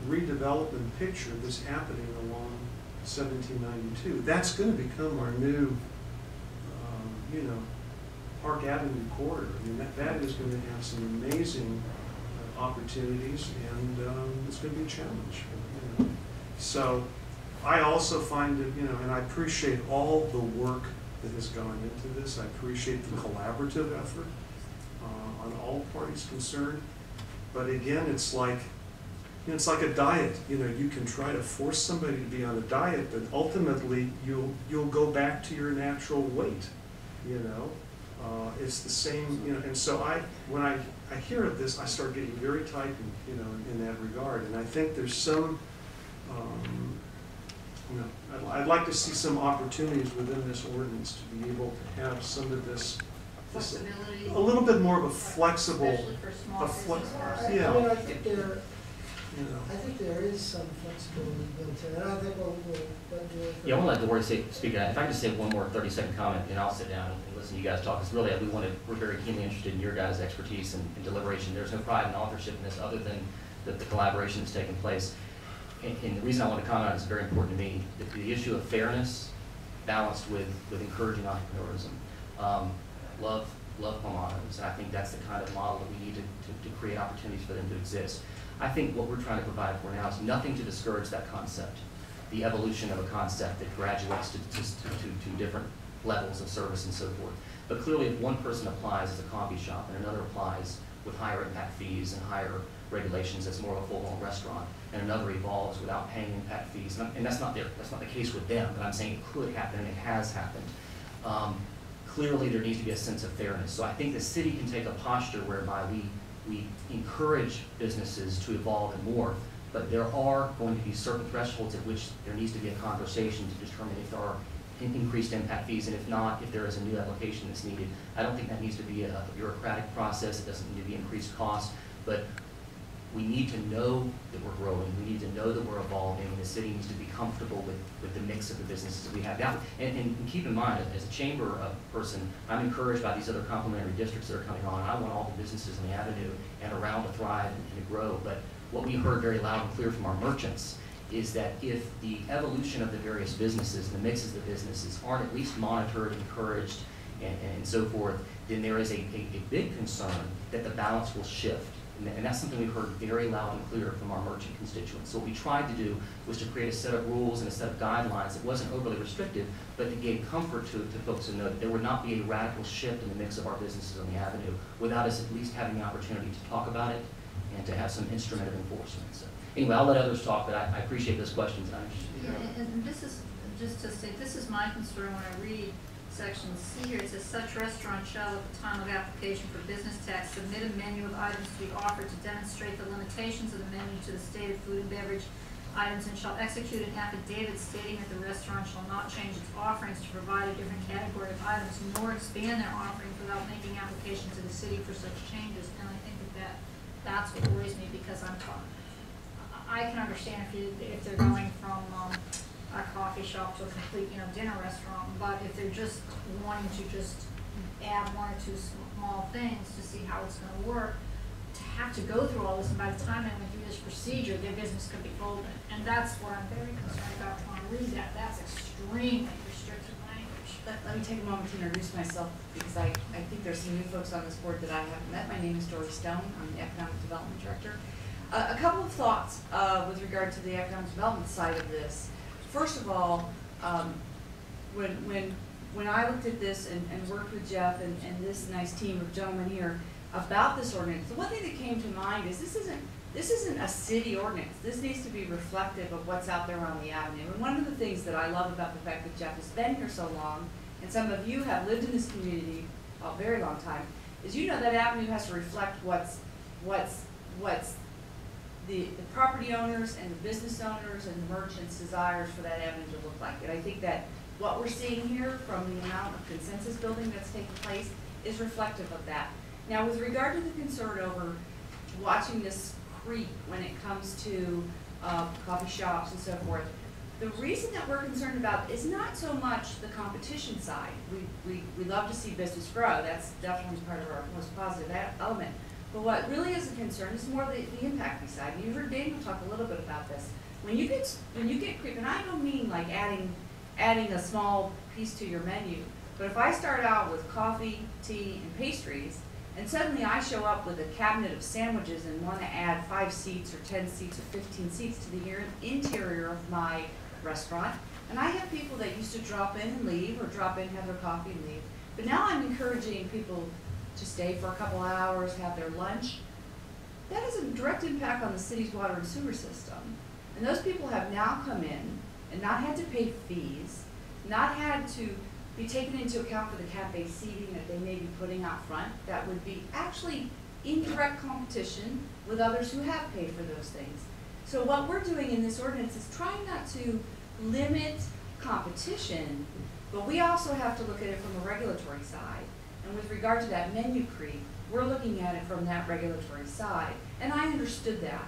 redevelopment picture that's happening along 1792. That's going to become our new, you know, Park Avenue corridor. I mean, that is going to have some amazing opportunities, and it's going to be a challenge. You know. So I also find it, you know, and I appreciate all the work that has gone into this. I appreciate the collaborative effort on all parties concerned. But again, it's like, you know, it's like a diet. You know, you can try to force somebody to be on a diet, but ultimately you'll go back to your natural weight. You know, it's the same. You know, and so when I hear of this, I start getting very tight, you know, in that regard. And I think there's some, you know, I'd like to see some opportunities within this ordinance to be able to have some of this, Flexibility. a little bit more of a flexible, Especially for small businesses. I yeah. mean, I think there, you know. I think there is some flexibility built in, and I think we'll let Julie. Yeah, I want to let the word speak. If I can just say one more 30-second comment, and I'll sit down and listen to you guys talk. Because really, we're very keenly interested in your guys' expertise and deliberation. There's no pride in authorship in this other than the collaboration that's taken place. And the reason I want to comment on it is very important to me. The issue of fairness balanced with encouraging entrepreneurism. Love Palmanos, and I think that's the kind of model that we need to create opportunities for them to exist. I think what we're trying to provide for now is nothing to discourage that concept, the evolution of a concept that graduates to different levels of service and so forth. But clearly, if one person applies as a coffee shop and another applies with higher impact fees and higher regulations as more of a full-blown restaurant, and another evolves without paying impact fees, and that's not the case with them, but I'm saying it could happen and it has happened. Clearly, there needs to be a sense of fairness. So I think the city can take a posture whereby we encourage businesses to evolve and morph, but there are going to be certain thresholds at which there needs to be a conversation to determine if there are increased impact fees, and if not, if there is a new application that's needed. I don't think that needs to be a bureaucratic process. It doesn't need to be increased cost, but we need to know that we're growing. We need to know that we're evolving, and the city needs to be comfortable with the mix of the businesses we have now. And keep in mind, as a chamber person, I'm encouraged by these other complementary districts that are coming on. I want all the businesses on the avenue and around to thrive and to grow. But what we heard very loud and clear from our merchants is that if the evolution of the various businesses, the mixes of the businesses aren't at least monitored, encouraged, and so forth, then there is a big concern that the balance will shift. And that's something we've heard very loud and clear from our merchant constituents. So what we tried to do was to create a set of rules and a set of guidelines that wasn't overly restrictive, but that gave comfort to folks to know that there would not be a radical shift in the mix of our businesses on the avenue without us at least having the opportunity to talk about it and to have some instrument of enforcement. So anyway, I'll let others talk, but I appreciate those questions. And this is, just to say, this is my concern when I read section C here. It says, such restaurant shall, at the time of application for business tax, submit a menu of items to be offered to demonstrate the limitations of the menu to the state of food and beverage items, and shall execute an affidavit stating that the restaurant shall not change its offerings to provide a different category of items, nor expand their offerings without making application to the city for such changes. And I think that's what worries me, because I can understand if they're going from a coffee shop to a complete, dinner restaurant, but if they're just wanting to just add one or two small things to see how it's going to work, to have to go through all this, and by the time they went through this procedure, their business could be folded. And that's what I'm very concerned about when I read that. That's extremely restrictive language. Let me take a moment to introduce myself, because I think there's some new folks on this board that I haven't met. My name is Dory Stone. I'm the Economic Development Director. A couple of thoughts with regard to the economic development side of this. First of all, when I looked at this and worked with Jeff and this nice team of gentlemen here about this ordinance, the one thing that came to mind is this isn't a city ordinance. This needs to be reflective of what's out there on the avenue. And one of the things that I love about the fact that Jeff has been here so long, and some of you have lived in this community a very long time, is that avenue has to reflect what's the property owners and the business owners and the merchants' desires for that avenue to look like. And I think that what we're seeing here from the amount of consensus building that's taking place is reflective of that. Now, with regard to the concern over watching this creep when it comes to coffee shops and so forth. The reason that we're concerned about is not so much the competition side. We love to see business grow. That's definitely part of our most positive element. But what really is a concern is more the impact side. And you heard Daniel talk a little bit about this. When you get creep, and I don't mean like adding a small piece to your menu, but if I start out with coffee, tea, and pastries, and suddenly I show up with a cabinet of sandwiches and want to add 5 seats or 10 seats or 15 seats to the interior of my restaurant, and I have people that used to drop in and leave, or drop in, have their coffee and leave, but now I'm encouraging people to stay for a couple hours, have their lunch. That has a direct impact on the city's water and sewer system. And those people have now come in and not had to pay fees, not had to be taken into account for the cafe seating that they may be putting out front. That would be actually indirect competition with others who have paid for those things. So what we're doing in this ordinance is trying not to limit competition, but we also have to look at it from a regulatory side. And with regard to that menu creep, we're looking at it from that regulatory side. And I understood that.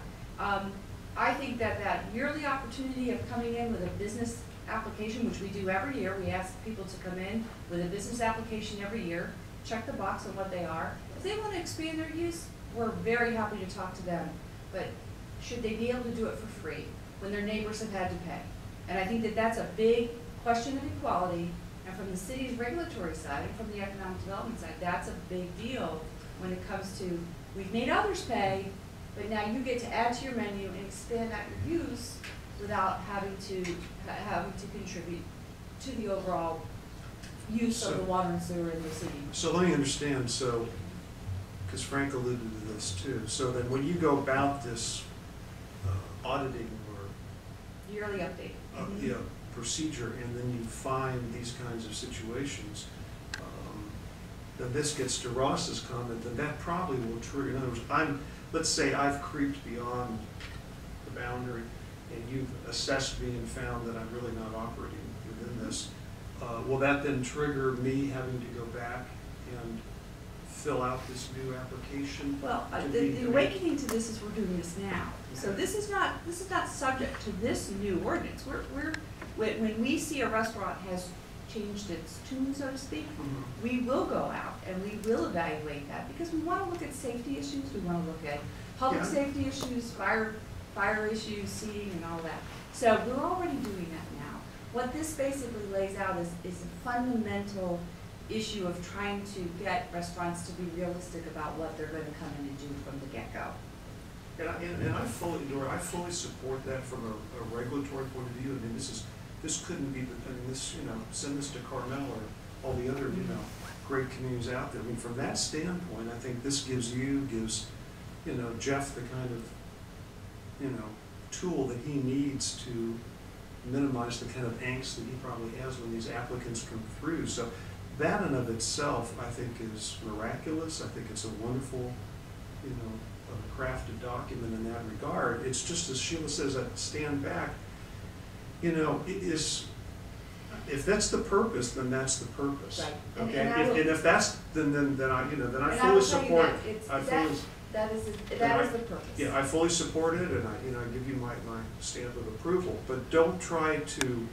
I think that that yearly opportunity of coming in with a business application, which we do every year, we ask people to come in with a business application every year, check the box on what they are. If they want to expand their use, we're very happy to talk to them. But should they be able to do it for free when their neighbors have had to pay? And I think that that's a big question of equality. And from the city's regulatory side and from the economic development side, that's a big deal when it comes to, we've made others pay, but now you get to add to your menu and expand out your use without having to contribute to the overall use of the water and sewer in the city. So let me understand, so, because Frank alluded to this too, so then when you go about this auditing or Yearly update. yeah, procedure, and then you find these kinds of situations, then this gets to Ross's comment, then that probably will trigger. In other words, let's say I've creeped beyond the boundary, and you've assessed me and found that I'm really not operating within this. Will that then trigger me having to go back and fill out this new application? Well, the awakening to this is we're doing this now. So this is not subject to this new ordinance. When we see a restaurant has changed its tune, so to speak, we will go out and we will evaluate that because we want to look at safety issues. We want to look at public safety issues, fire issues, seating, and all that. So we're already doing that now. What this basically lays out is a fundamental issue of trying to get restaurants to be realistic about what they're going to come in and do from the get-go. And I fully support that from a regulatory point of view. I mean, this couldn't be, send this to Carmel or all the other, great communities out there. I mean, from that standpoint, I think this gives Jeff the kind of, tool that he needs to minimize the kind of angst that he probably has when these applicants come through. So that in of itself, I think, is miraculous. I think it's a wonderful, crafted document in that regard. It's just as Sheila says, I stand back. If that's the purpose, then that's the purpose. Right. Okay. And if that's then I fully support. That is the purpose. Yeah, I fully support it, and I give you my stamp of approval. But don't try to,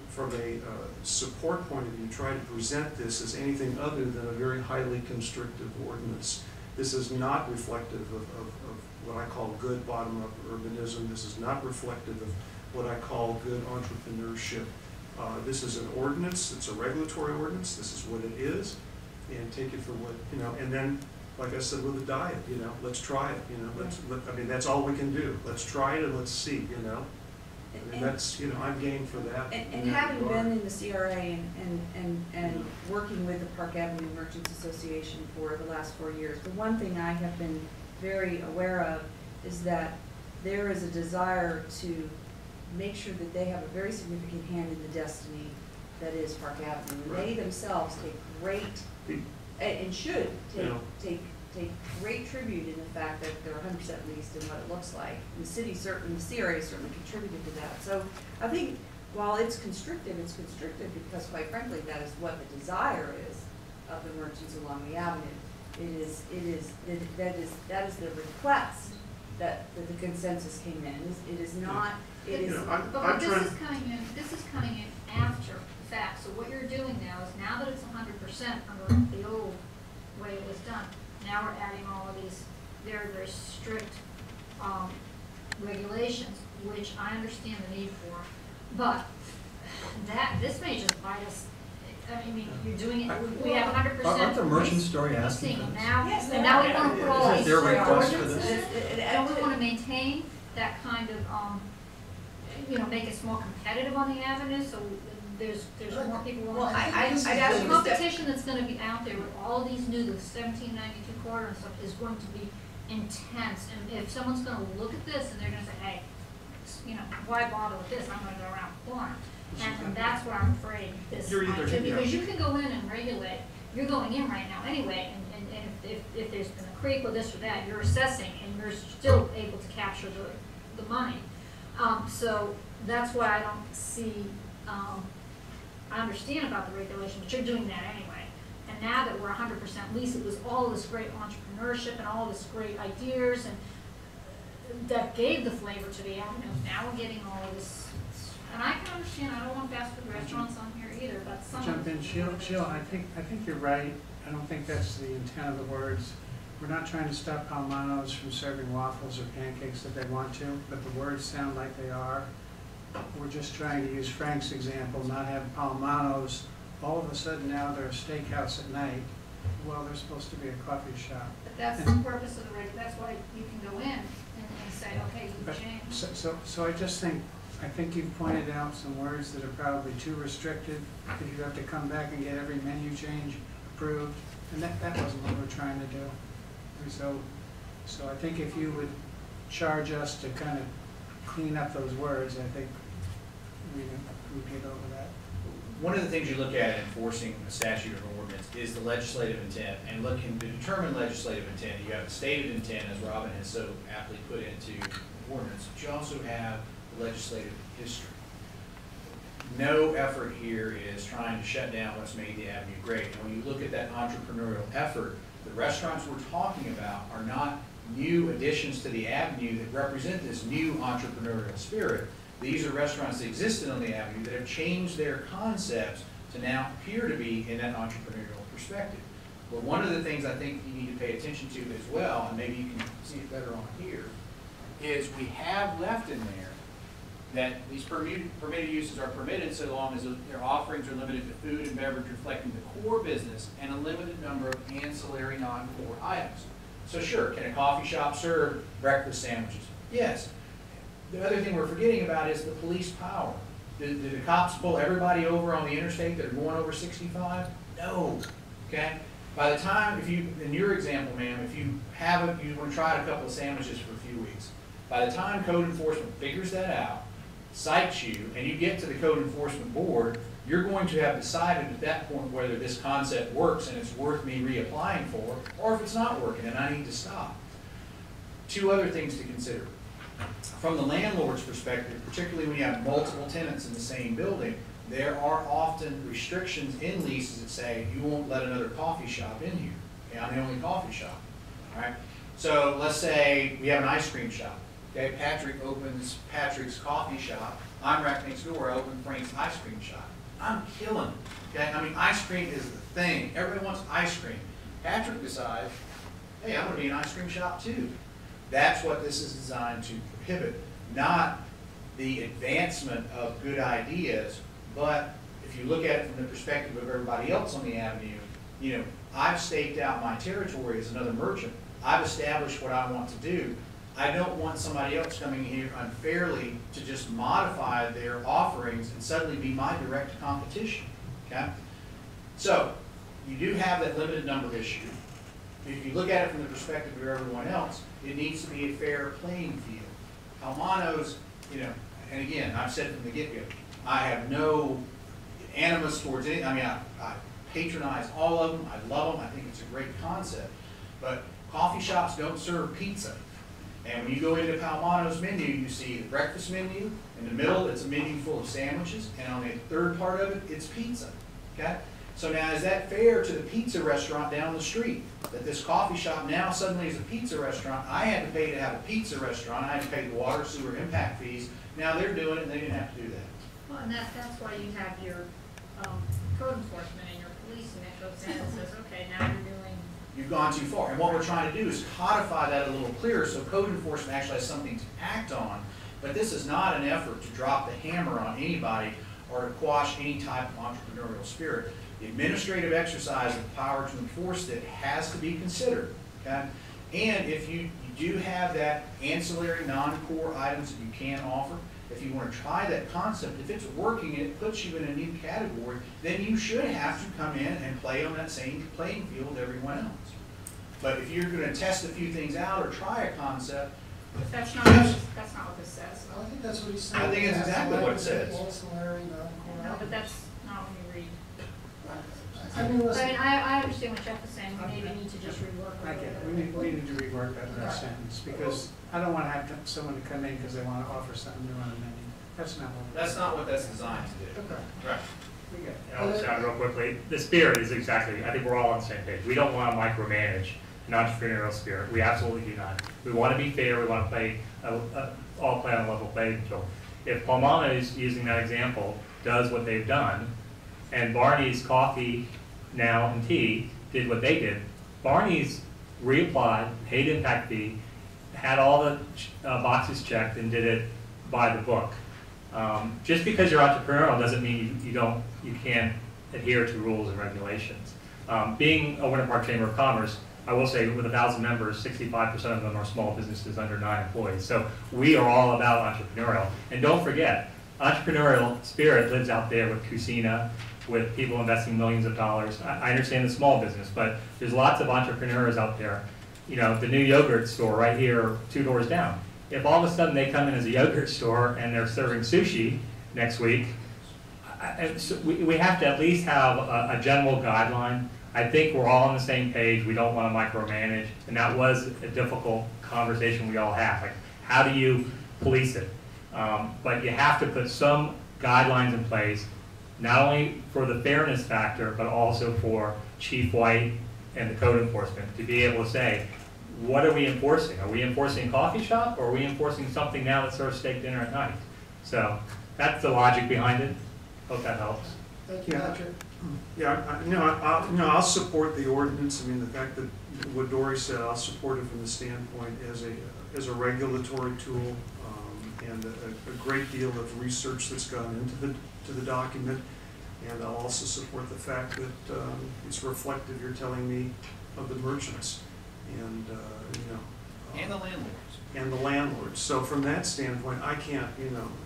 from a support point of view, try to present this as anything other than a very highly constrictive ordinance. This is not reflective of what I call good bottom-up urbanism. This is not reflective of what I call good entrepreneurship. This is an ordinance. It's a regulatory ordinance. This is what it is, and take it for what and then. Like I said with the diet, let's try it, that's all we can do. Let's try it and let's see, that's, I'm game for that. And having been in the CRA and working with the Park Avenue Merchants Association for the last 4 years, the one thing I have been very aware of is that there is a desire to make sure that they have a very significant hand in the destiny that is Park Avenue. And they themselves take great and should take great tribute in the fact that they're 100% leased and what it looks like. And the city the CRA certainly contributed to that. So I think while it's constrictive because quite frankly that is what the desire is of the merchants along the avenue. That is the request that the consensus came in. It is not, it You is. know, But I'm this trying, is coming in after the fact, so what you're doing now is, now that it's 100% under the old way it was done, now we're adding all of these very, very strict, regulations, which I understand the need for, but this may just bite us. I mean, you're doing it, we have 100%. Aren't the merchants already asking for this? Now, Yes, and now we want to put all Is these. there a request for ordinances. this? Don't we want to maintain that kind of, make us more competitive on the avenue, so there's more people Well, willing to. I'd ask The you to step. competition that's gonna be out there with all these new, the 1792 quarter and stuff is going to be intense. And if someone's gonna look at this and they're gonna say, hey, why bother with this? I'm gonna go around the corner. And that's what I'm afraid this You're might either- do, because you can go in and regulate, you're going in right now anyway, and if there's been a creek or this or that, you're assessing and you're still able to capture the money. So that's why I don't see, I understand about the regulation, but you're doing that anyway. And now that we're 100% lease, it was all this great entrepreneurship and all this great ideas and that gave the flavor to the avenue. Now we're getting all of this, and I can understand, I don't want fast food restaurants on here either, but some of Jump in, Sheila, I think you're right. I don't think that's the intent of the words. We're not trying to stop Palmanos from serving waffles or pancakes if they want to, but the words sound like they are. We're just trying to use Frank's example, not have Palmanos, all of a sudden now they're a steakhouse at night. Well, they're supposed to be a coffee shop. But that's the purpose of the that's why you can go in and say, okay, you But, change. so I think you've pointed out some words that are probably too restrictive, because you have to come back and get every menu change approved, and that wasn't what we're trying to do. And so I think if you would charge us to kind of clean up those words, I think we'd get over that. One of the things you look at in enforcing a statute or an ordinance is the legislative intent, and looking to determine legislative intent, you have a stated intent, as Robin has so aptly put into the ordinance, but you also have the legislative history. No effort here is trying to shut down what's made the avenue great. And when you look at that entrepreneurial effort, the restaurants we're talking about are not new additions to the avenue that represent this new entrepreneurial spirit. These are restaurants that existed on the avenue that have changed their concepts to now appear to be in that entrepreneurial perspective. But one of the things I think you need to pay attention to as well, and maybe you can see it better on here, is we have left in there that these permitted uses are permitted so long as their offerings are limited to food and beverage reflecting the core business and a limited number of ancillary non-core items. So sure, can a coffee shop serve breakfast sandwiches? Yes. The other thing we're forgetting about is the police power. Do the cops pull everybody over on the interstate that are going over 65? No, okay? By the time, in your example, ma'am, if you want to try a couple of sandwiches for a few weeks, by the time code enforcement figures that out, cites you, and you get to the code enforcement board, you're going to have decided at that point whether this concept works and it's worth me reapplying for, or if it's not working and I need to stop. Two other things to consider. From the landlord's perspective, particularly when you have multiple tenants in the same building, there are often restrictions in leases that say you won't let another coffee shop in here. Okay, I'm the only coffee shop. All right. So let's say we have an ice cream shop. Okay, Patrick opens Patrick's coffee shop. I'm right next door. I open Frank's ice cream shop. I'm killing it. Okay, I mean ice cream is the thing. Everybody wants ice cream. Patrick decides, hey, I'm going to be an ice cream shop too. That's what this is designed to prohibit, not the advancement of good ideas, but if you look at it from the perspective of everybody else on the avenue, I've staked out my territory as another merchant. I've established what I want to do. I don't want somebody else coming here unfairly to just modify their offerings and suddenly be my direct competition, okay? So, you do have that limited number issue. If you look at it from the perspective of everyone else, it needs to be a fair playing field. Palmanos, and again, I've said from the get-go, I have no animus towards any, I patronize all of them, I love them, I think it's a great concept, but coffee shops don't serve pizza. And when you go into Palmanos menu, you see the breakfast menu, in the middle it's a menu full of sandwiches, and on the third part of it, it's pizza, okay? So now is that fair to the pizza restaurant down the street? That this coffee shop now suddenly is a pizza restaurant? I had to pay to have a pizza restaurant, I had to pay the water, sewer, impact fees. Now they're doing it and they didn't have to do that. Well, and that's why you have your, code enforcement and your policing that goes in and says, okay, now you're doing. You've gone too far. And what we're trying to do is codify that a little clearer so code enforcement actually has something to act on. But this is not an effort to drop the hammer on anybody or to quash any type of entrepreneurial spirit. The administrative exercise of power to enforce it has to be considered, okay? And if you do have that ancillary non-core items that you can offer, if you want to try that concept, if it's working and it puts you in a new category, then you should have to come in and play on that same playing field with everyone else. But if you're going to test a few things out or try a concept, But that's not what this says. I think that's what he's saying. I think it's exactly what it says. Ancillary, non-core. No, but that's not when you read. I mean, listen. I understand what Jeff is saying, we maybe need to just rework I it. get it. We need to rework that last sentence, because I don't want to have someone to come in because they want to offer something new on the menu. That's not what. that's not what that's designed to do. Okay. Right. We get it. And I'll just add real quickly, the spirit is exactly, I think we're all on the same page. We don't want to micromanage an entrepreneurial spirit. We absolutely do not. We want to be fair, we want to play, all play on a level playing field. If Palmano's, using that example, does what they've done, and Barney's Coffee Now and Tea did what they did, Barney's reapplied, paid impact fee, had all the boxes checked and did it by the book. Just because you're entrepreneurial doesn't mean you can't adhere to rules and regulations. Being a Winter Park Chamber of Commerce, I will say with 1,000 members, 65% of them are small businesses under 9 employees. So we are all about entrepreneurial. And don't forget, entrepreneurial spirit lives out there with Cucina, with people investing millions of dollars. I understand the small business, but there's lots of entrepreneurs out there. You know, the new yogurt store right here, 2 doors down. If all of a sudden they come in as a yogurt store and they're serving sushi next week, so we have to at least have a general guideline. I think we're all on the same page. We don't want to micromanage, and that was a difficult conversation we all had. Like, how do you police it? But you have to put some guidelines in place, not only for the fairness factor, but also for Chief White and the code enforcement to be able to say, what are we enforcing? Are we enforcing a coffee shop, or are we enforcing something now that serves steak dinner at night? So that's the logic behind it. Hope that helps. Thank you, Yeah. Patrick. Yeah, I'll support the ordinance. I mean, the fact that what Dory said, I'll support it from the standpoint as a regulatory tool, and a great deal of research that's gone into the document. And I'll also support the fact that it's reflective, you're telling me, of the merchants and, And the landlords. and the landlords. So from that standpoint, I can't,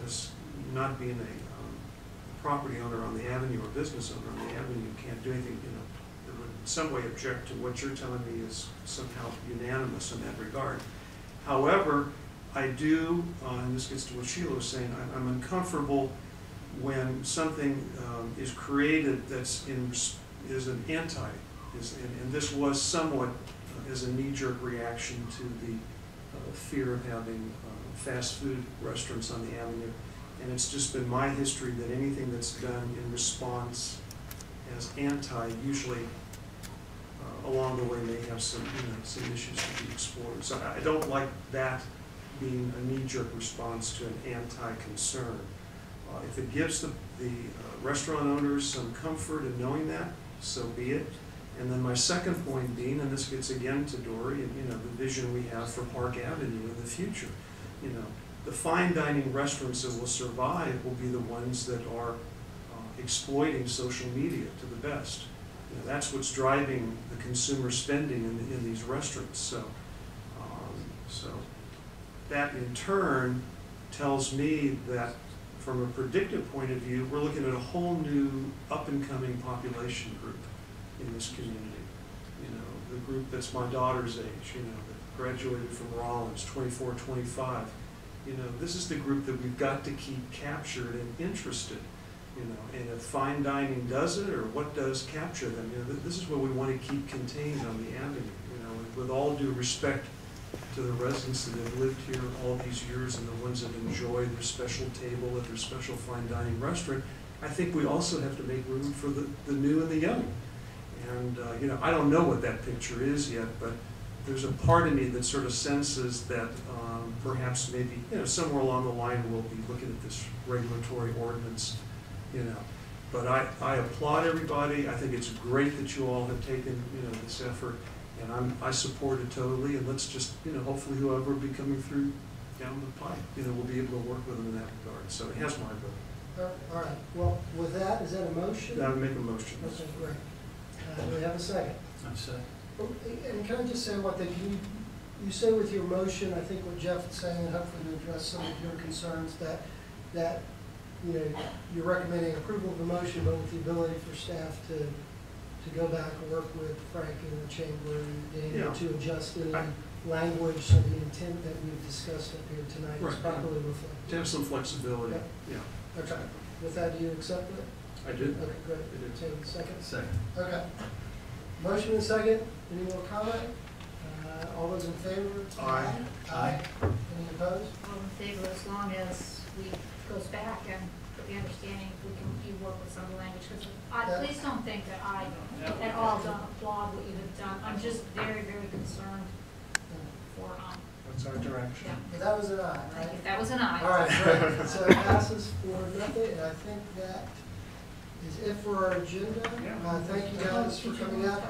as not being a property owner on the avenue or business owner on the avenue, can't do anything, that would in some way object to what you're telling me is somehow unanimous in that regard. However, I do, and this gets to what Sheila was saying, I'm uncomfortable when something is created that's is an anti, and this was somewhat as a knee-jerk reaction to the fear of having fast food restaurants on the avenue. And it's just been my history that anything that's done in response as anti, usually along the way may have some issues to be explored. So I don't like that being a knee-jerk response to an anti-concern. If it gives the restaurant owners some comfort in knowing that, so be it. And then my second point being, and this gets again to Dory, and the vision we have for Park Avenue in the future. The fine dining restaurants that will survive will be the ones that are exploiting social media to the best. That's what's driving the consumer spending in these restaurants. So that in turn tells me that from a predictive point of view, we're looking at a whole new up-and-coming population group in this community. The group that's my daughter's age, that graduated from Rollins, 24, 25. This is the group that we've got to keep captured and interested. And if fine dining does it, or what does capture them, this is what we want to keep contained on the avenue. With all due respect to the residents that have lived here all these years and the ones that enjoy their special table at their special fine dining restaurant, I think we also have to make room for the new and the young. And, you know, I don't know what that picture is yet, but there's a part of me that sort of senses that perhaps maybe, you know, somewhere along the line we'll be looking at this regulatory ordinance, you know. But I applaud everybody. I think it's great that you all have taken, you know, this effort, and I support it totally. And let's just, you know, hopefully whoever will be coming through down the pipe, you know, we'll be able to work with them in that regard. So it has my vote. All right, well, with that, is that a motion? I would make a motion. Okay, great. Do we have a second? I'm set. Oh, and can I just say one thing? You say with your motion, I think what Jeff is saying, and hopefully to address some of your concerns, that you know, you're recommending approval of the motion, but with the ability for staff to go back and work with Frank in the chamber and Daniel to adjust any language so the intent that we've discussed up here tonight is properly reflected. To have some flexibility, yeah. Okay. With that, do you accept it? I do. Okay, great. I do. Take a second. Second. Okay. Motion and second. Any more comment? All those in favor? Aye. Aye. Any opposed? All in favor, as long as we goes back and with the understanding we can, you work with some of the language, because please don't think that I at all don't applaud what you have done. I'm just very, very concerned for, That's our direction. yeah. But that was an aye, right? If that was an aye. All right, great. So it passes for nothing, and I think that is it for our agenda. Thank you guys for coming out.